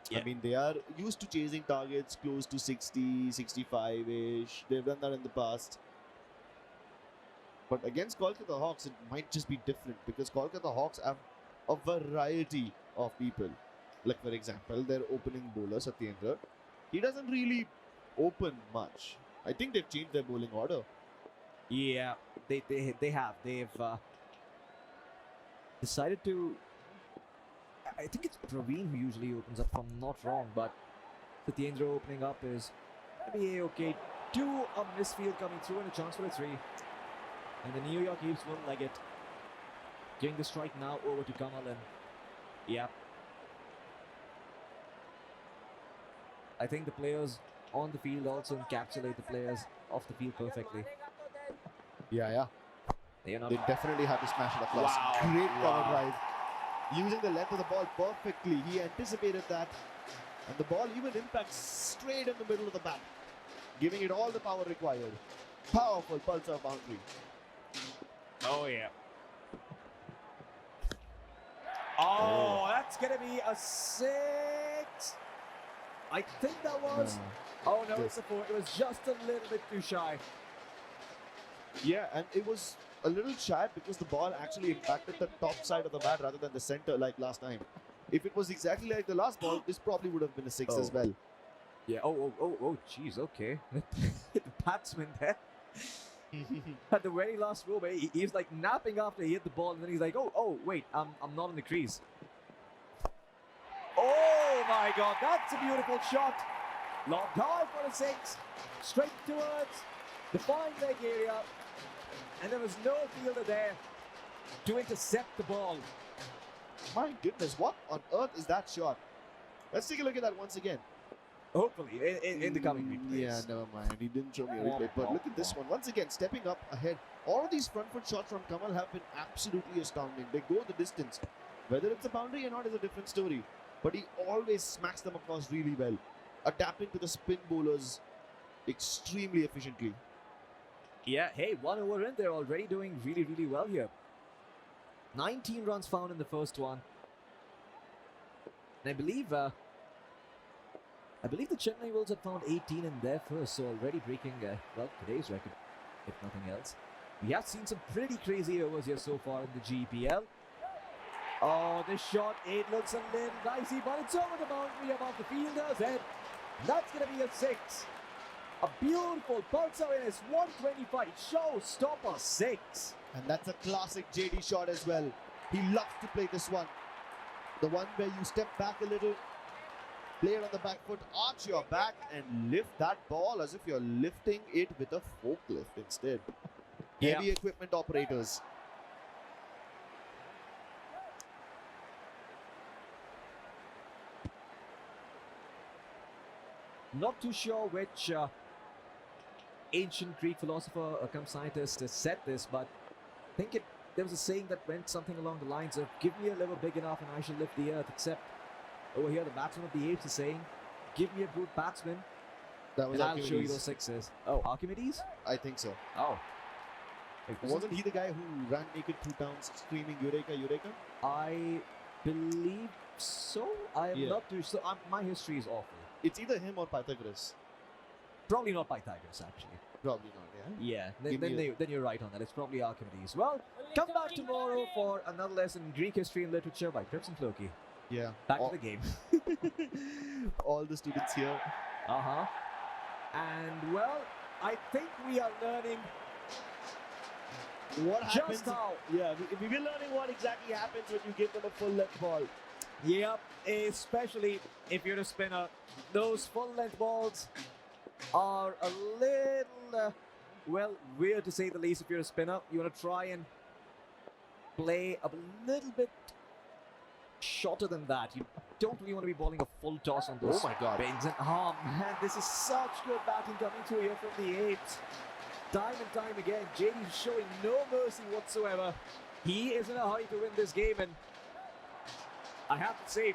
Yeah. I mean, they are used to chasing targets close to 60, 65-ish. They've done that in the past. But against Kolkata Hawks, it might just be different because Kolkata Hawks have a variety of people. Like, for example, their opening bowler, Satyendra, he doesn't really open much. I think they've changed their bowling order. Yeah, they have. They've decided to... I think it's Praveen who usually opens up, if I'm not wrong, but Satyendra opening up is going to be okay. 2 a misfield coming through and a chance for a 3. And the New York Apes won't like it. Getting the strike now over to Kamal and... Yeah. I think the players on the field also encapsulate the players off the field perfectly. Yeah. They definitely had to smash it across. Wow. Great cover drive. Using the length of the ball perfectly. He anticipated that. And the ball even impacts straight in the middle of the bat. Giving it all the power required. Powerful pulsar boundary. Oh, yeah. Oh, that's going to be a 6. I think that was... Oh, no, it's a 4. It was just a little bit too shy. Yeah, and it was a little shy because the ball actually impacted the top side of the bat rather than the center like last time. If it was exactly like the last ball, this probably would have been a 6 as well. Yeah, oh, jeez, okay. The batsman there. At the very last row, he's like napping after he hit the ball, and then he's like, oh, wait, I'm not in the crease. Oh my God, that's a beautiful shot. Long high for a 6, straight towards the fine leg area, and there was no fielder there to intercept the ball. My goodness, what on earth is that shot? Let's take a look at that once again. Hopefully, in the coming replays. Yeah, never mind. He didn't show me a replay. But look at this one. Once again, stepping up ahead. All of these front foot shots from Kamal have been absolutely astounding. They go the distance. Whether it's a boundary or not is a different story. But he always smacks them across really well. Adapting to the spin bowlers extremely efficiently. Yeah, hey, 1 over in. They're already doing really, really well here. 19 runs found in the first one. And I believe the Chennai Wolves had found 18 in their first, so already breaking, well, today's record, if nothing else. We have seen some pretty crazy overs here so far in the GEPL. Oh, this shot, it looks a little dicey, but it's over the boundary above the fielder's head. That's going to be a 6. A beautiful pulsar in his 125 showstopper 6. And that's a classic JD shot as well. He loves to play this one. The one where you step back a little, play it on the back foot, arch your back and lift that ball as if you're lifting it with a forklift instead. Yeah. Heavy equipment operators. Not too sure which ancient Greek philosopher come scientist said this, but I think there was a saying that went something along the lines of, give me a liver big enough and I shall lift the earth, except over here the batsman of the Apes is saying, give me a brute batsman and I'll show you those 6s. Oh, Archimedes? I think so. Oh. Wasn't he the guy who ran naked through towns screaming Eureka, Eureka? I believe so. I am not too sure. My history is awful. It's either him or Pythagoras. Probably not Pythagoras, actually. Probably not, yeah. Yeah, then you're right on that. It's probably Archimedes. Well, come back tomorrow for another lesson in Greek history and literature by Crips and Floki. Yeah. Back to the game. All the students here. Uh-huh. And, well, I think we are learning what happens. Just how. Yeah, we're learning what exactly happens when you give them a full length ball. Yep, especially if you're a spinner. Those full-length balls are a little, well, weird to say the least if you're a spinner. You want to try and play a little bit shorter than that. You don't really want to be bowling a full toss on those spins. And, oh, man, this is such good batting coming through here from the Apes. Time and time again, JD is showing no mercy whatsoever. He is in a hurry to win this game, and I have to say,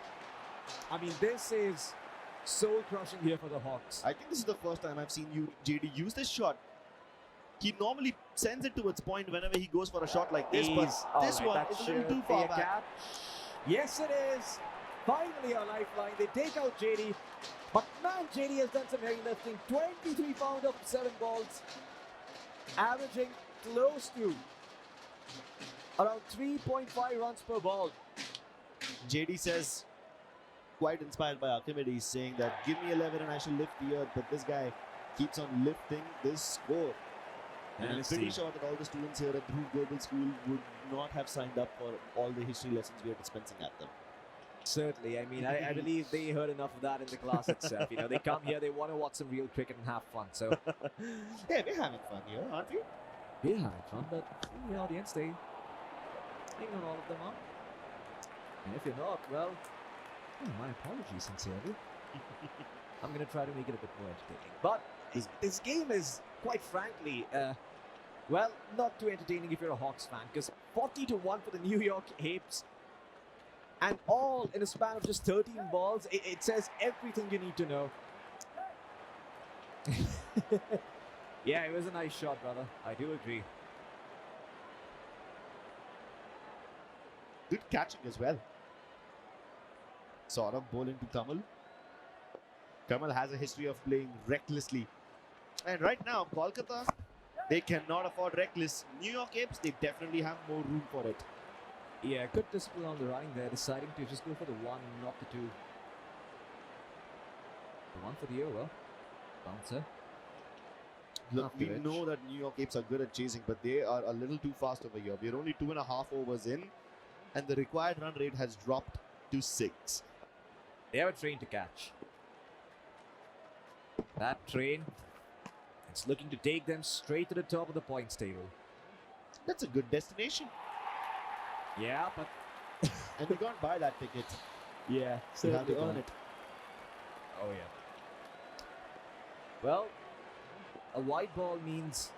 I mean, this is soul-crushing here for the Hawks. I think this is the first time I've seen JD use this shot. He normally sends it towards point whenever he goes for a shot like this, but this one is a little too far back. Yes, it is. Finally a lifeline. They take out JD. But man, JD has done some heavy lifting. 23 pound of 7 balls. Averaging close to around 3.5 runs per ball. JD says, quite inspired by Archimedes, saying that give me 11 and I shall lift the earth. But this guy keeps on lifting this score. And I'm pretty sure that all the students here at Dhruv Global School would not have signed up for all the history lessons we are dispensing at them. Certainly. I mean, I believe they heard enough of that in the class itself. You know, they come here, they want to watch some real cricket and have fun. So, yeah, we're having fun here, aren't we? We're having fun, but the audience, they not all of them are. And if you're not, well, my apologies sincerely. I'm going to try to make it a bit more entertaining. But this game is, quite frankly, well, not too entertaining if you're a Hawks fan, because 40-1 for the New York Apes, and all in a span of just 13 balls. It says everything you need to know. Yeah, it was a nice shot, brother. I do agree. Good catching as well. Sort of bowling to Kamal. Kamal has a history of playing recklessly. And right now, Kolkata, they cannot afford reckless. New York Apes, they definitely have more room for it. Yeah, good discipline on the running there, deciding to just go for the 1, not the 2. The 1 for the over. Bouncer. Look, we know that New York Apes are good at chasing, but they are a little too fast over here. We're only 2.5 overs in, and the required run rate has dropped to 6. They have a train to catch. That train, it's looking to take them straight to the top of the points table. That's a good destination. Yeah, but... and you can't buy that ticket. Yeah, so you have to earn it. Oh, yeah. Well, a wide ball means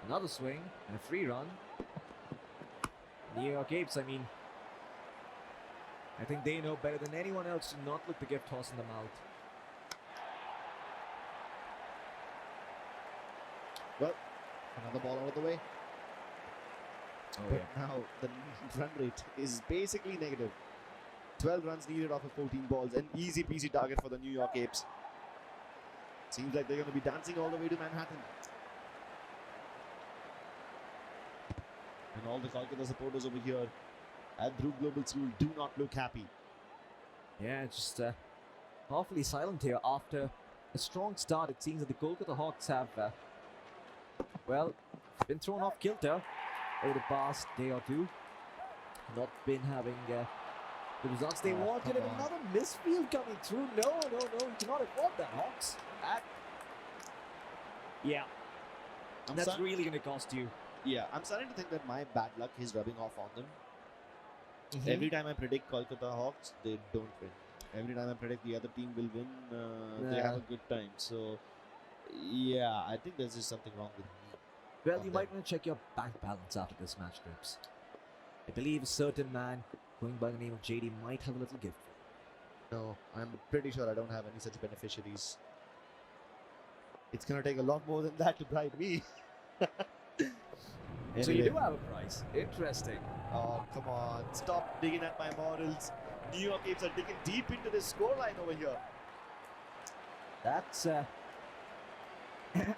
another swing and a free run. New York Apes, I mean, I think they know better than anyone else to not look the gift horse in the mouth. Well, another ball out of the way. Oh, but now the run rate is basically negative. 12 runs needed off of 14 balls. An easy peasy target for the New York Apes. Seems like they're going to be dancing all the way to Manhattan. And all the Kolkata supporters over here at Dhruv Global School do not look happy. Yeah, just awfully silent here after a strong start. It seems that the Kolkata Hawks have, well, been thrown off kilter over the past day or two. Not been having the results they wanted. And another misfield coming through. No, you cannot afford that, Hawks. Yeah, that's really going to cost you. Yeah, I'm starting to think that my bad luck is rubbing off on them. Every time I predict Kolkata Hawks, they don't win. Every time I predict the other team will win, they have a good time. So, yeah, I think there's just something wrong with me. Well, you might want to check your bank balance after this match, Trips. I believe a certain man going by the name of JD might have a little gift for you. No, I'm pretty sure I don't have any such beneficiaries. It's going to take a lot more than that to bribe me. Anyway. So you do have a price. Interesting. Oh, come on. Stop digging at my morals. New York Apes are digging deep into this scoreline over here. That's And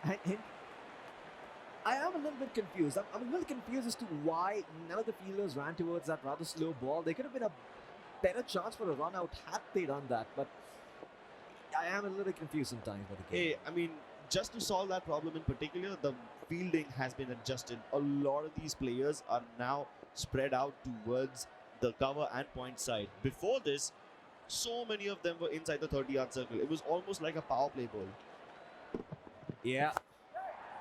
I am a little bit confused. I'm a little confused as to why none of the fielders ran towards that rather slow ball. There could have been a better chance for a run out had they done that, but I am a little bit confused sometimes by the game. Hey, I mean, just to solve that problem in particular, the fielding has been adjusted. A lot of these players are now spread out towards the cover and point side. Before this, so many of them were inside the 30-yard circle. It was almost like a power play ball. Yeah.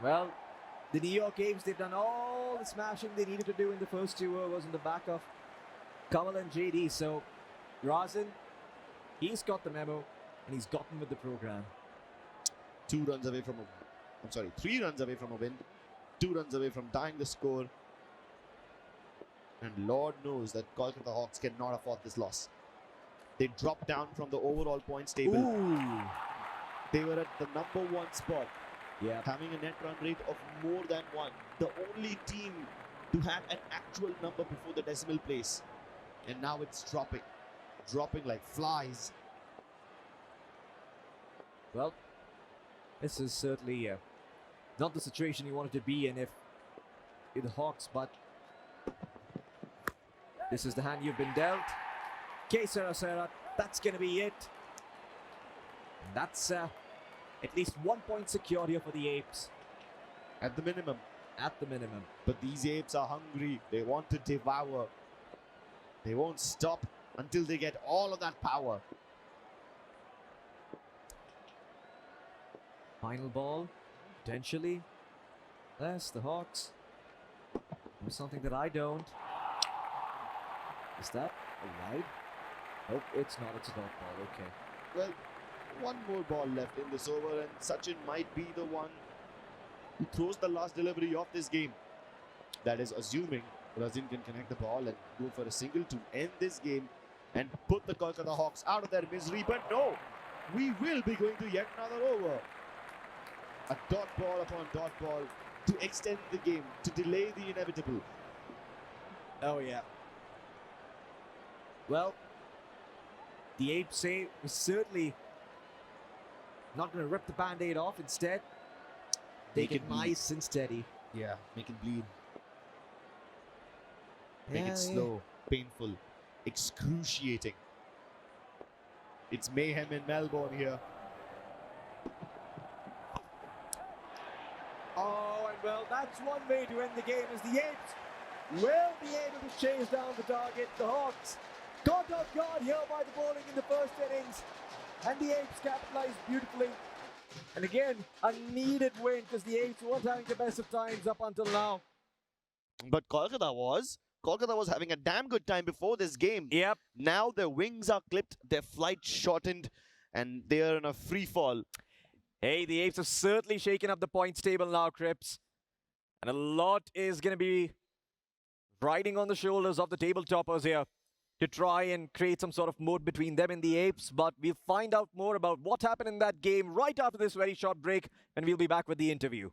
Well, the New York Apes, they've done all the smashing they needed to do in the first 2 overs on the back of Kamal and JD. So, Razin, he's got the memo and he's gotten with the program. 3 runs away from a win, 2 runs away from tying the score. And Lord knows that Kolkata Hawks cannot afford this loss. They dropped down from the overall points table. Ooh. They were at the #1 spot. Yeah. Having a net run rate of more than 1. The only team to have an actual number before the decimal place. And now it's dropping like flies. Well, this is certainly not the situation you wanted to be in if you're the Hawks, but this is the hand you've been dealt. Okay, Sarah, that's going to be it. And that's at least 1 point secure here for the Apes. At the minimum. At the minimum. But these Apes are hungry. They want to devour. They won't stop until they get all of that power. Final ball, potentially. Yes, the Hawks. There's something that I don't. Is that a wide? Nope, it's not. It's a dot ball. Okay. Well, one more ball left in this over, and Sachin might be the one who throws the last delivery of this game. That is assuming Razin can connect the ball and go for a single to end this game and put the Kolkata Hawks out of their misery. But no, we will be going to yet another over. A dot ball upon dot ball to extend the game, to delay the inevitable. Oh, yeah. Well, the Apes say we're certainly not going to rip the band-aid off. Instead, take it nice and steady. Yeah, make it bleed. Make it slow, painful, excruciating. It's mayhem in Melbourne here. Oh, and well, that's one way to end the game, as the Apes will be able to chase down the target. The Hawks caught off guard here by the bowling in the first innings, and the Apes capitalized beautifully. And again, a needed win, because the Apes weren't having the best of times up until now. But Kolkata was having a damn good time before this game. Yep. Now their wings are clipped, their flight shortened, and they are in a free fall. Hey, the Apes have certainly shaken up the points table now, Crips. And a lot is going to be riding on the shoulders of the table toppers here to try and create some sort of moat between them and the Apes. But we'll find out more about what happened in that game right after this very short break, and we'll be back with the interview.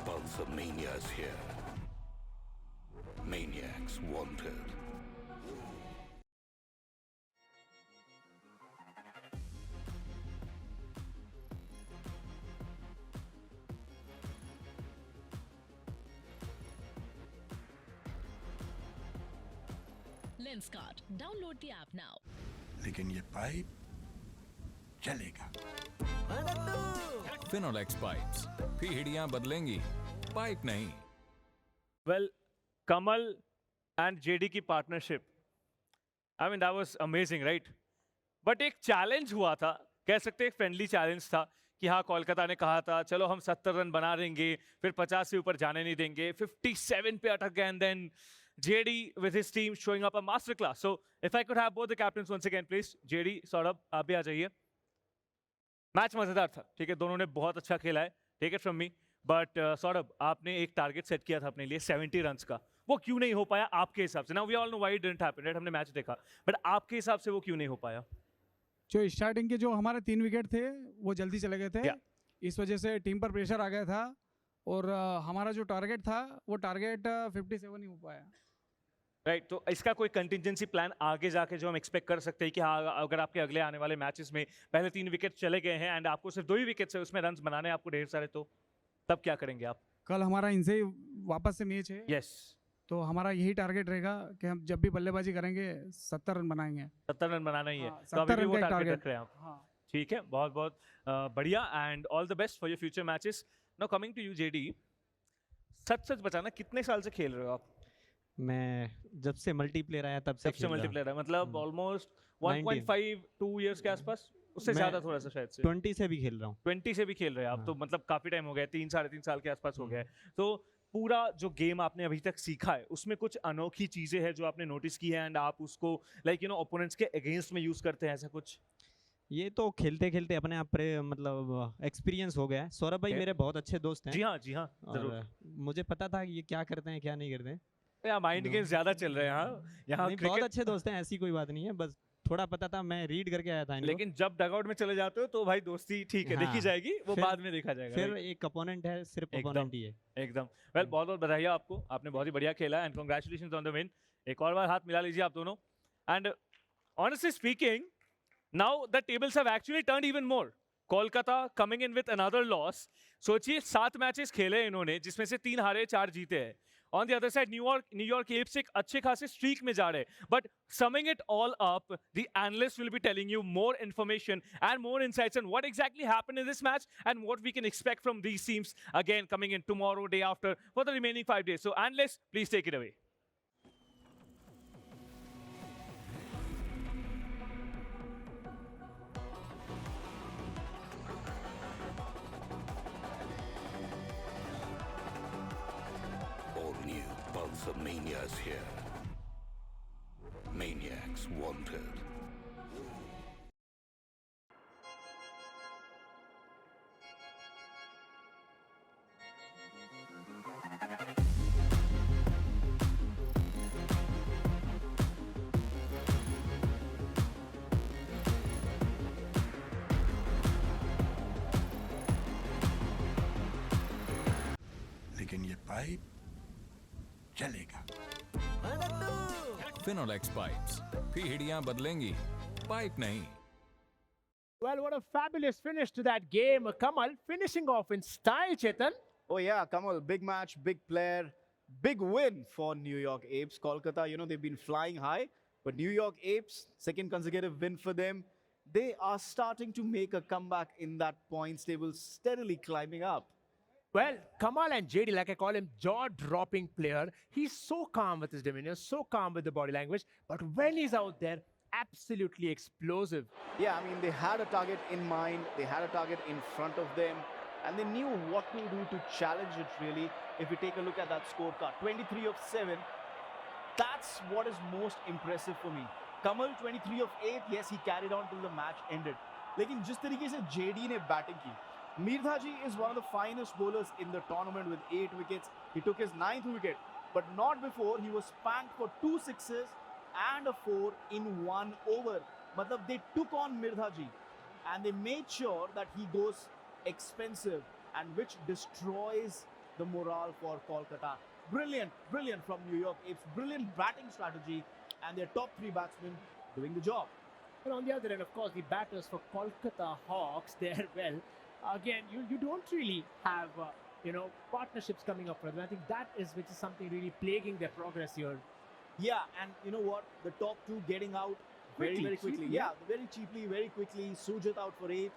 Pulse of Mania is here. Maniacs wanted. Lenskart. Download the app now. लेकिन ये pipe चलेगा। Finolex pipes. पीढ़ियां बदलेंगी, pipe नहीं। Well, Kamal and JD की partnership, I mean that was amazing, right? But एक challenge हुआ था, कह सकते हैं एक friendly challenge था कि हाँ कोलकाता ने कहा था चलो हम 70 रन बना देंगे, फिर 50 से ऊपर जाने नहीं देंगे, 57 पे अटक गए, and then JD with his team showing up a masterclass. So if I could have both the captains once again, please. JD, Saurabh, आप भी आ जाइए. मैच मजेदार था, ठीक है, दोनों ने बहुत अच्छा खेला है. Take it from me. But Saurabh, आपने एक टारगेट सेट किया था अपने लिए 70 रन्स का. वो क्यों नहीं हो पाया आपके हिसाब से? Now we all know why it didn't happen, right? हमने मैच देखा. But आपके हिसाब से वो क्यों नहीं हो पाया? जो स्टार्टिंग के जो हमारे 3 विकेट थे वो जल्दी चले गए थे. इस वजह से टीम पर प्रेशर आ गया था और हमारा जो टारगेट था वो टारगेट 57 ही हो पाया। राइट, तो इसका कोई कंटिजेंसी प्लान आगे जाके जो हम एक्सपेक्ट कर सकते हैं कि हाँ, अगर आपके अगले आने वाले मैचेस में पहले 3 विकेट चले गए हैं एंड आपको सिर्फ 2 ही विकेट्स है उसमें रन्स बनाने हैं आपको ढेर सारे, तो तब क्या करेंगे आप? कल हमारा इनसे ही वापस से मैच है। यस, तो हमारा यही टारगेट रहेगा कि हम जब भी बल्लेबाजी करेंगे 70 रन बनाएंगे। 70 रन बनाना ही है, हाँ, तो अभी 70 भी रन वो का एक टारगेट टारगेट। रख रहे हैं आप? हाँ। ठीक है, बहुत बहुत बढ़िया and all the best for your future matches. Now coming to you JD, सच सच बताना कितने साल से खेल रहे हो आप? मैं जब से मल्टीप्लेयर आया तब से खेल रहा हूँ। मल्टीप्लेयर है मतलब ऑलमोस्ट 19 1.5 2 इयर्स के आसपास, उससे मैं ज्यादा थोड़ा सा शायद से 20 से भी खेल रहा हूँ। 20 से भी खेल रहे हैं आप, तो मतलब काफी टाइम हो गया, 3 साढ़े 3 साल के आसपास हो गया है। तो पूरा जो गेम आपने अभी तक सीखा है उसमें कुछ अनोखी चीजें हैं जो आपने नोटिस की है एंड आप उसको लाइक यू नो ओपोनेंट्स के अगेंस्ट में यूज करते हैं, ऐसा कुछ? ये तो खेलते खेलते अपने आप मतलब एक्सपीरियंस हो गया है। सौरभ भाई मेरे बहुत अच्छे दोस्त हैं। जी हाँ, जी हाँ, जरूर। मुझे पता था कि ये क्या करते हैं क्या नहीं करते हैं। यार माइंड गेम्स ज्यादा चल रहे हैं यहाँ बहुत अच्छे दोस्त हैं, ऐसी कोई बात नहीं है, बस थोड़ा पता था, मैं रीड करके आया था इनको। लेकिन जब डगआउट में चले जाते हो तो भाई दोस्ती ठीक है, हाँ, देखी जाएगी, वो बाद में देखा जाएगा। फिर एक अपोनेंट है, सिर्फ अपोनेंट ही है। एकदम वेल, बहुत बहुत बधाई आपको, आपने बहुत ही बढ़िया खेला and congratulations on the win. एक और बार हाथ मिला लीजिए आप दोनों। And honestly speaking, now the tables have actually turned even more. Kolkata coming in with another loss. सोचिए 7 मैचेस खेले इन्होंने जिसमें से 3 हारे 4 जीते हैं। On the other side, New York apps एक अच्छे खासे स्ट्रीक में जा रहे हैं, but summing it all up, the analysts will be telling you more information and more insights on what exactly happened in this match and what we can expect from these teams again coming in tomorrow, day after, for the remaining 5 days. So analysts, please take it away. All new Pulsar Mania's here. Maniacs wanted. लेकिन ये pipe चलेगा। Finolex pipes. पीढ़ियां बदलेंगी, pipe नहीं। Well, what a fabulous finish to that game. Kamal finishing off in style, Chetan. Oh yeah, Kamal, big match, big player, big win for New York Apes. Kolkata, you know, they've been flying high, but New York Apes, second consecutive win for them. They are starting to make a comeback in that points table, steadily climbing up. Well, Kamal and JD, like I call him, jaw-dropping player. He's so calm with his demeanor, so calm with the body language, but when he's out there, absolutely explosive. Yeah, I mean, they had a target in mind, they had a target in front of them, and they knew what to do to challenge it, really. If you take a look at that scorecard, 23 of 7, that's what is most impressive for me. Kamal, 23 of 8, yes, he carried on till the match ended. लेकिन जिस तरीके से JD ने batting की, Mirdhaji is one of the finest bowlers in the tournament with 8 wickets. He took his 9th wicket, but not before he was spanked for 2 sixes and a 4 in 1 over. Matlab, they took on Mirdhaji and they made sure that he goes expensive, and which destroys the morale for Kolkata. Brilliant, brilliant from New York Apes. Brilliant batting strategy, and their top 3 batsmen doing the job. And on the other end, of course, the batters for Kolkata Hawks, they're well. Again, you don't really have, partnerships coming up for them. I think which is something really plaguing their progress here. Yeah, and you know what? The top 2 getting out very, very quickly. Cheaply, Yeah, very cheaply, very quickly. Sujat out for 8.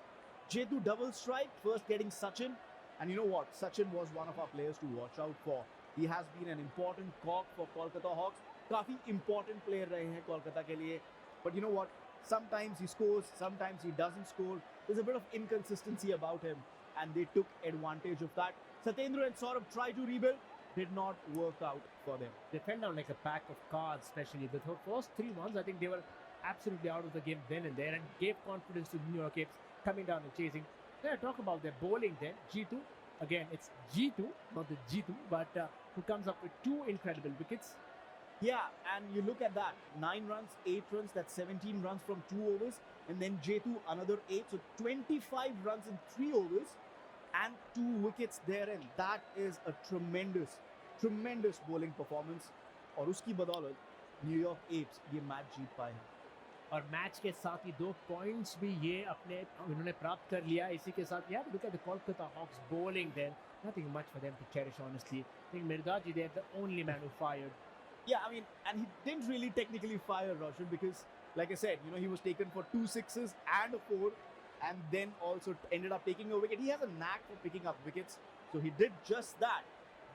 Jetu double strike, first getting Sachin. And you know what? Sachin was one of our players to watch out for. He has been an important cog for Kolkata Hawks. काफी important player रहे हैं कोलकाता के लिए. But you know what? Sometimes he scores, sometimes he doesn't score. There's a bit of inconsistency about him, and they took advantage of that. Satyendra and Saurabh tried to rebuild, did not work out for them. They fell down like a pack of cards, especially the first 3 months. I think they were absolutely out of the game then and there, and gave confidence to the New York Apes coming down and chasing. Then I talk about their bowling then. G2, again, it's G2, not the G2, but who comes up with 2 incredible wickets. Yeah, and you look at that, 9 runs, 8 runs, that's 17 runs from 2 overs, and then Jetu another 8, so 25 runs in 3 overs, and 2 wickets therein. That is a tremendous bowling performance. और उसकी बदौलत New York apps ये match जीत पाए हैं. और match के साथ ही 2 points भी ये अपने इन्होंने प्राप्त कर लिया. इसी के साथ यार look at the Kolkata Hawks bowling then. Nothing much for them to cherish, honestly. I think Mirzaji, they're the only man who fired. Yeah, I mean, and he didn't really technically fire Roshan because, like I said, you know, he was taken for 2 sixes and a 4, and then also ended up taking a wicket. He has a knack for picking up wickets, so he did just that.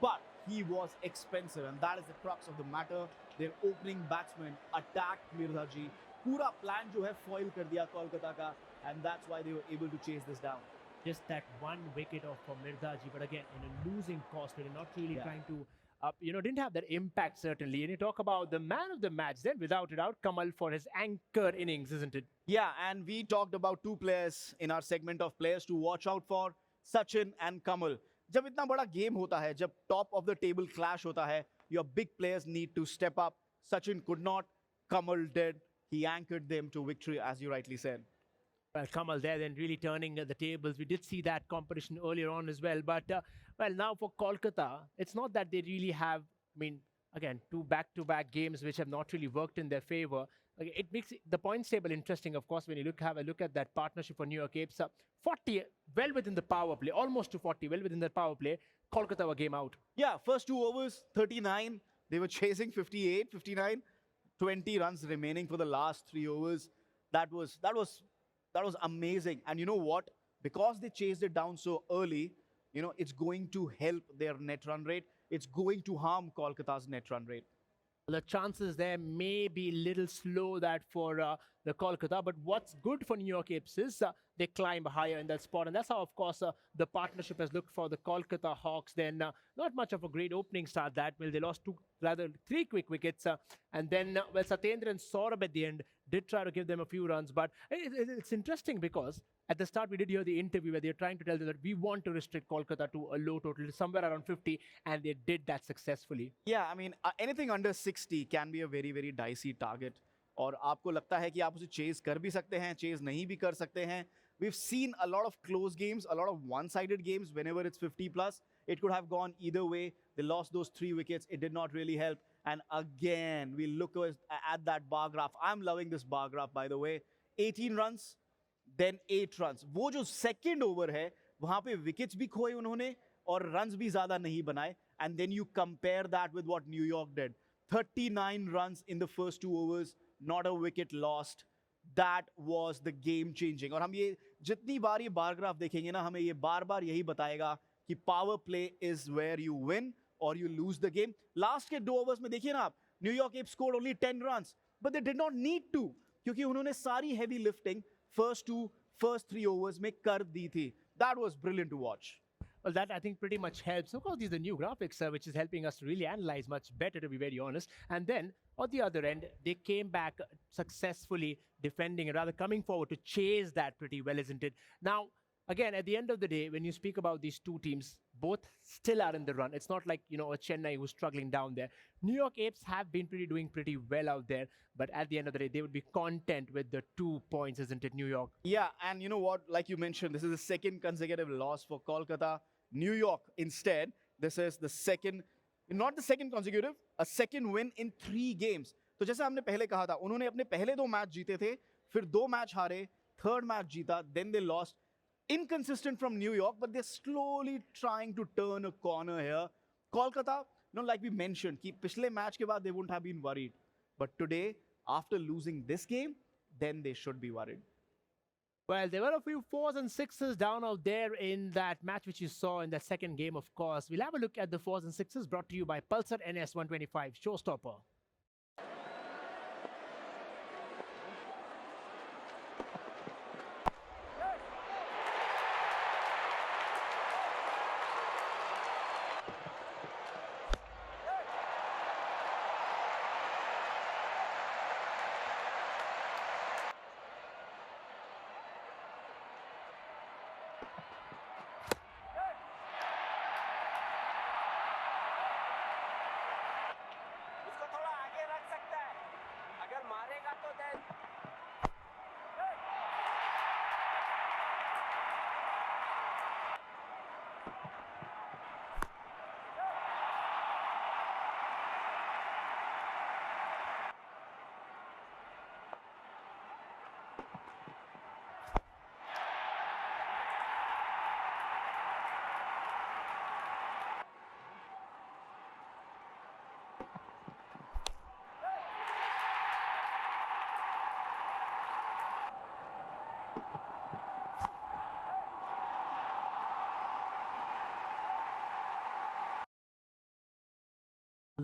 But he was expensive, and that is the crux of the matter. Their opening batsman attacked Mirzaji. पूरा plan जो है foil कर दिया कोलकाता का, and that's why they were able to chase this down. Just that 1 wicket off for Mirzaji, but again in a losing cost, they're not really trying to didn't have that impact certainly. And you talk about the man of the match then, without a doubt, Kamal for his anchor innings, isn't it? Yeah, and we talked about 2 players in our segment of players to watch out for, Sachin and Kamal. जब इतना बड़ा game होता है, जब top of the table clash होता है, your big players need to step up. Sachin could not, Kamal did. He anchored them to victory, as you rightly said. Well, Kamal there then really turning the tables. We did see that competition earlier on as well. But, well, now for Kolkata, it's not that they really have, I mean, again, 2 back-to-back games which have not really worked in their favor. It makes the points table interesting, of course, when you have a look at that partnership for New York Apes. 40, well within the power play, almost to 40, well within the power play. Kolkata were game out. Yeah, first 2 overs, 39. They were chasing 58, 59. 20 runs remaining for the last 3 overs. That was amazing. And you know what? Because they chased it down so early, you know, it's going to help their net run rate. It's going to harm Kolkata's net run rate. The chances there may be a little slow that for the Kolkata, but what's good for New York Apes is they climb higher in that spot, and that's how, of course, the partnership has looked for the Kolkata Hawks. Then not much of a great opening start that well. They lost 3 quick wickets, and then well, Satyendra and Saurabh at the end did try to give them a few runs, but it's interesting because at the start we did hear the interview where they're trying to tell them that we want to restrict Kolkata to a low total, somewhere around 50, and they did that successfully. Yeah, I mean, anything under 60 can be a very dicey target. और आपको लगता है कि आप उसे chase कर भी सकते हैं, chase नहीं भी कर सकते हैं. We've seen a lot of close games, a lot of one-sided games whenever it's 50 plus. It could have gone either way. They lost those 3 wickets. It did not really help. And again, we look at that bar graph. I'm loving this bar graph, by the way. 18 runs, then 8 runs. वो जो second over है, वहाँ पे wickets भी खोए उन्होंने और runs भी ज़्यादा नहीं बनाए. And then you compare that with what New York did. 39 runs in the first 2 overs, not a wicket lost. That was the game changing. और हम ये जितनी बार ये बार ग्राफ देखेंगे ना, हमें ये बार यही बताएगा कि power play is where you win or you lose the game. Last के 2 overs में देखिए ना आप, New York Apes scored only 10 runs, but they did not need to, क्योंकि उन्होंने सारी heavy lifting first 3 overs में कर दी थी. That was brilliant to watch. Well, that I think pretty much helps. Of course, these are the new graphics, which is helping us to really analyze much better, to be very honest. And then, on the other end, they came back successfully defending, and rather coming forward to chase that pretty well, isn't it? Now, again, at the end of the day, when you speak about these 2 teams, both still are in the run. It's not like, you know, a Chennai who's struggling down there. New York Apes have been doing pretty well out there, but at the end of the day, they would be content with the 2 points, isn't it, New York? Yeah, and you know what? Like you mentioned, this is the second consecutive loss for Kolkata. New York, instead, this is the second, not the second consecutive, a second win in 3 games. तो जैसे हमने पहले कहा था, उन्होंने अपने पहले 2 match जीते थे, फिर 2 मैच हारे, third मैच जीता, then they lost. Inconsistent from New York, but they're slowly trying to turn a corner here. Kolkata, you know, like we mentioned, कि पिछले मैच के बाद they wouldn't have been worried. But today, after losing this game, then they should be worried. Well, there were a few 4s and 6s down out there in that match which you saw in the second game, of course. We'll have a look at the 4s and 6s brought to you by Pulsar NS 125 Showstopper.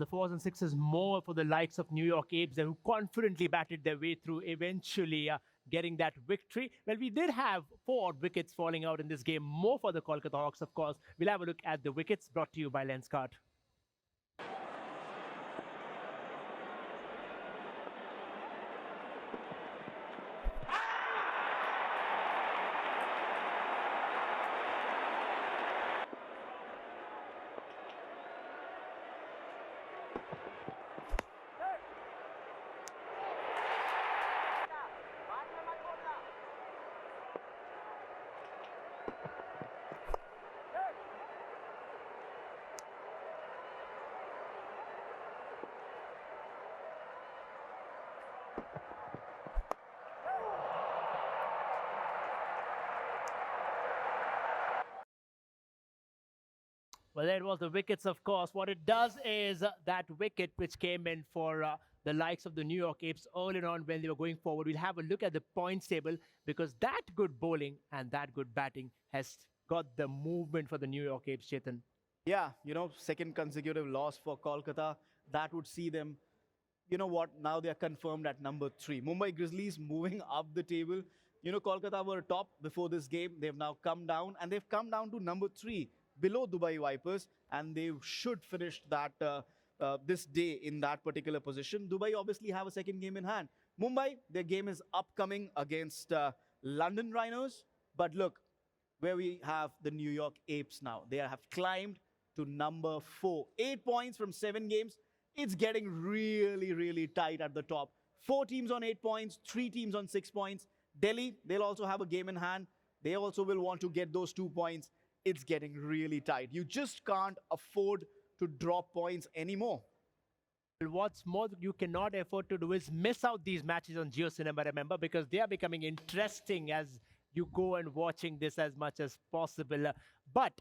the 4s and 6s more for the likes of New York Apes, who confidently batted their way through, eventually getting that victory. Well, we did have 4 wickets falling out in this game, more for the Kolkata Hawks, of course. We'll have a look at the wickets, brought to you by Lenskart. Well, there it was, the wickets, of course. What it does is that wicket which came in for the likes of the New York Apes earlier on when they were going forward. We'll have a look at the points table, because that good bowling and that good batting has got the movement for the New York Apes, Chetan. Yeah, second consecutive loss for Kolkata. That would see them, you know what, now they are confirmed at number 3. Mumbai Grizzlies moving up the table. Kolkata were top before this game. They've now come down, and they've come down to number 3, below Dubai Vipers, and they should finish that this day in that particular position. Dubai obviously have a second game in hand. Mumbai, their game is upcoming against London Rhinos. But look, where we have the New York Apes now. They have climbed to number 4. 8 points from 7 games. It's getting really, really tight at the top. 4 teams on 8 points, 3 teams on 6 points. Delhi, they'll also have a game in hand. They also will want to get those 2 points. It's getting really tight. You just can't afford to drop points anymore. What's more, you cannot afford to do is miss out these matches on Jio Cinema, remember, because they are becoming interesting as you go and watching this as much as possible. But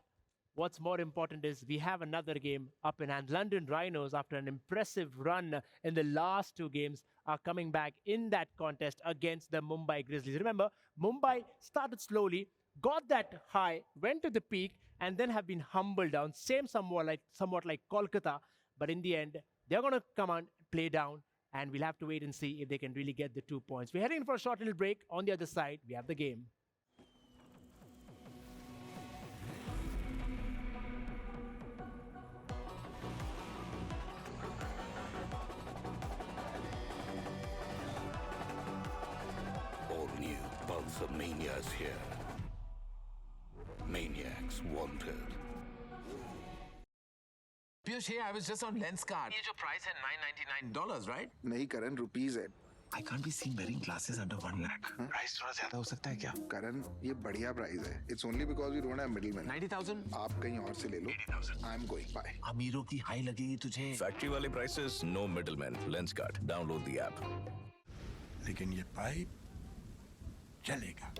what's more important is we have another game up in hand. London Rhinos, after an impressive run in the last 2 games, are coming back in that contest against the Mumbai Grizzlies. Remember, Mumbai started slowly, got that high, went to the peak, and then have been humbled down. Same somewhat like Kolkata, but in the end, they're going to come on, play down, and we'll have to wait and see if they can really get the 2 points. We're heading for a short little break. On the other side, we have the game. All new Pulsar Mania is here. Maniacs wanted. Piyush, hey, I was just on Lenskart. ये जो price है $999, right? नहीं करण, rupees है. I can't be seen wearing glasses under 1 lakh. Price थोड़ा ज्यादा हो सकता है क्या? करण, ये बढ़िया प्राइस है. It's only because we don't have middlemen. 90,000? आप कहीं और से ले लो. 80,000. I'm going. Bye. अमीरों की हाई लगेगी तुझे. Factory वाले prices, no middlemen. Lenskart. Download the app. लेकिन ये पाइप चलेगा.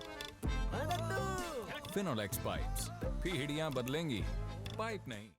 Finolex pipes. फिर हिड़ियां बदलेंगी. पाइप नहीं.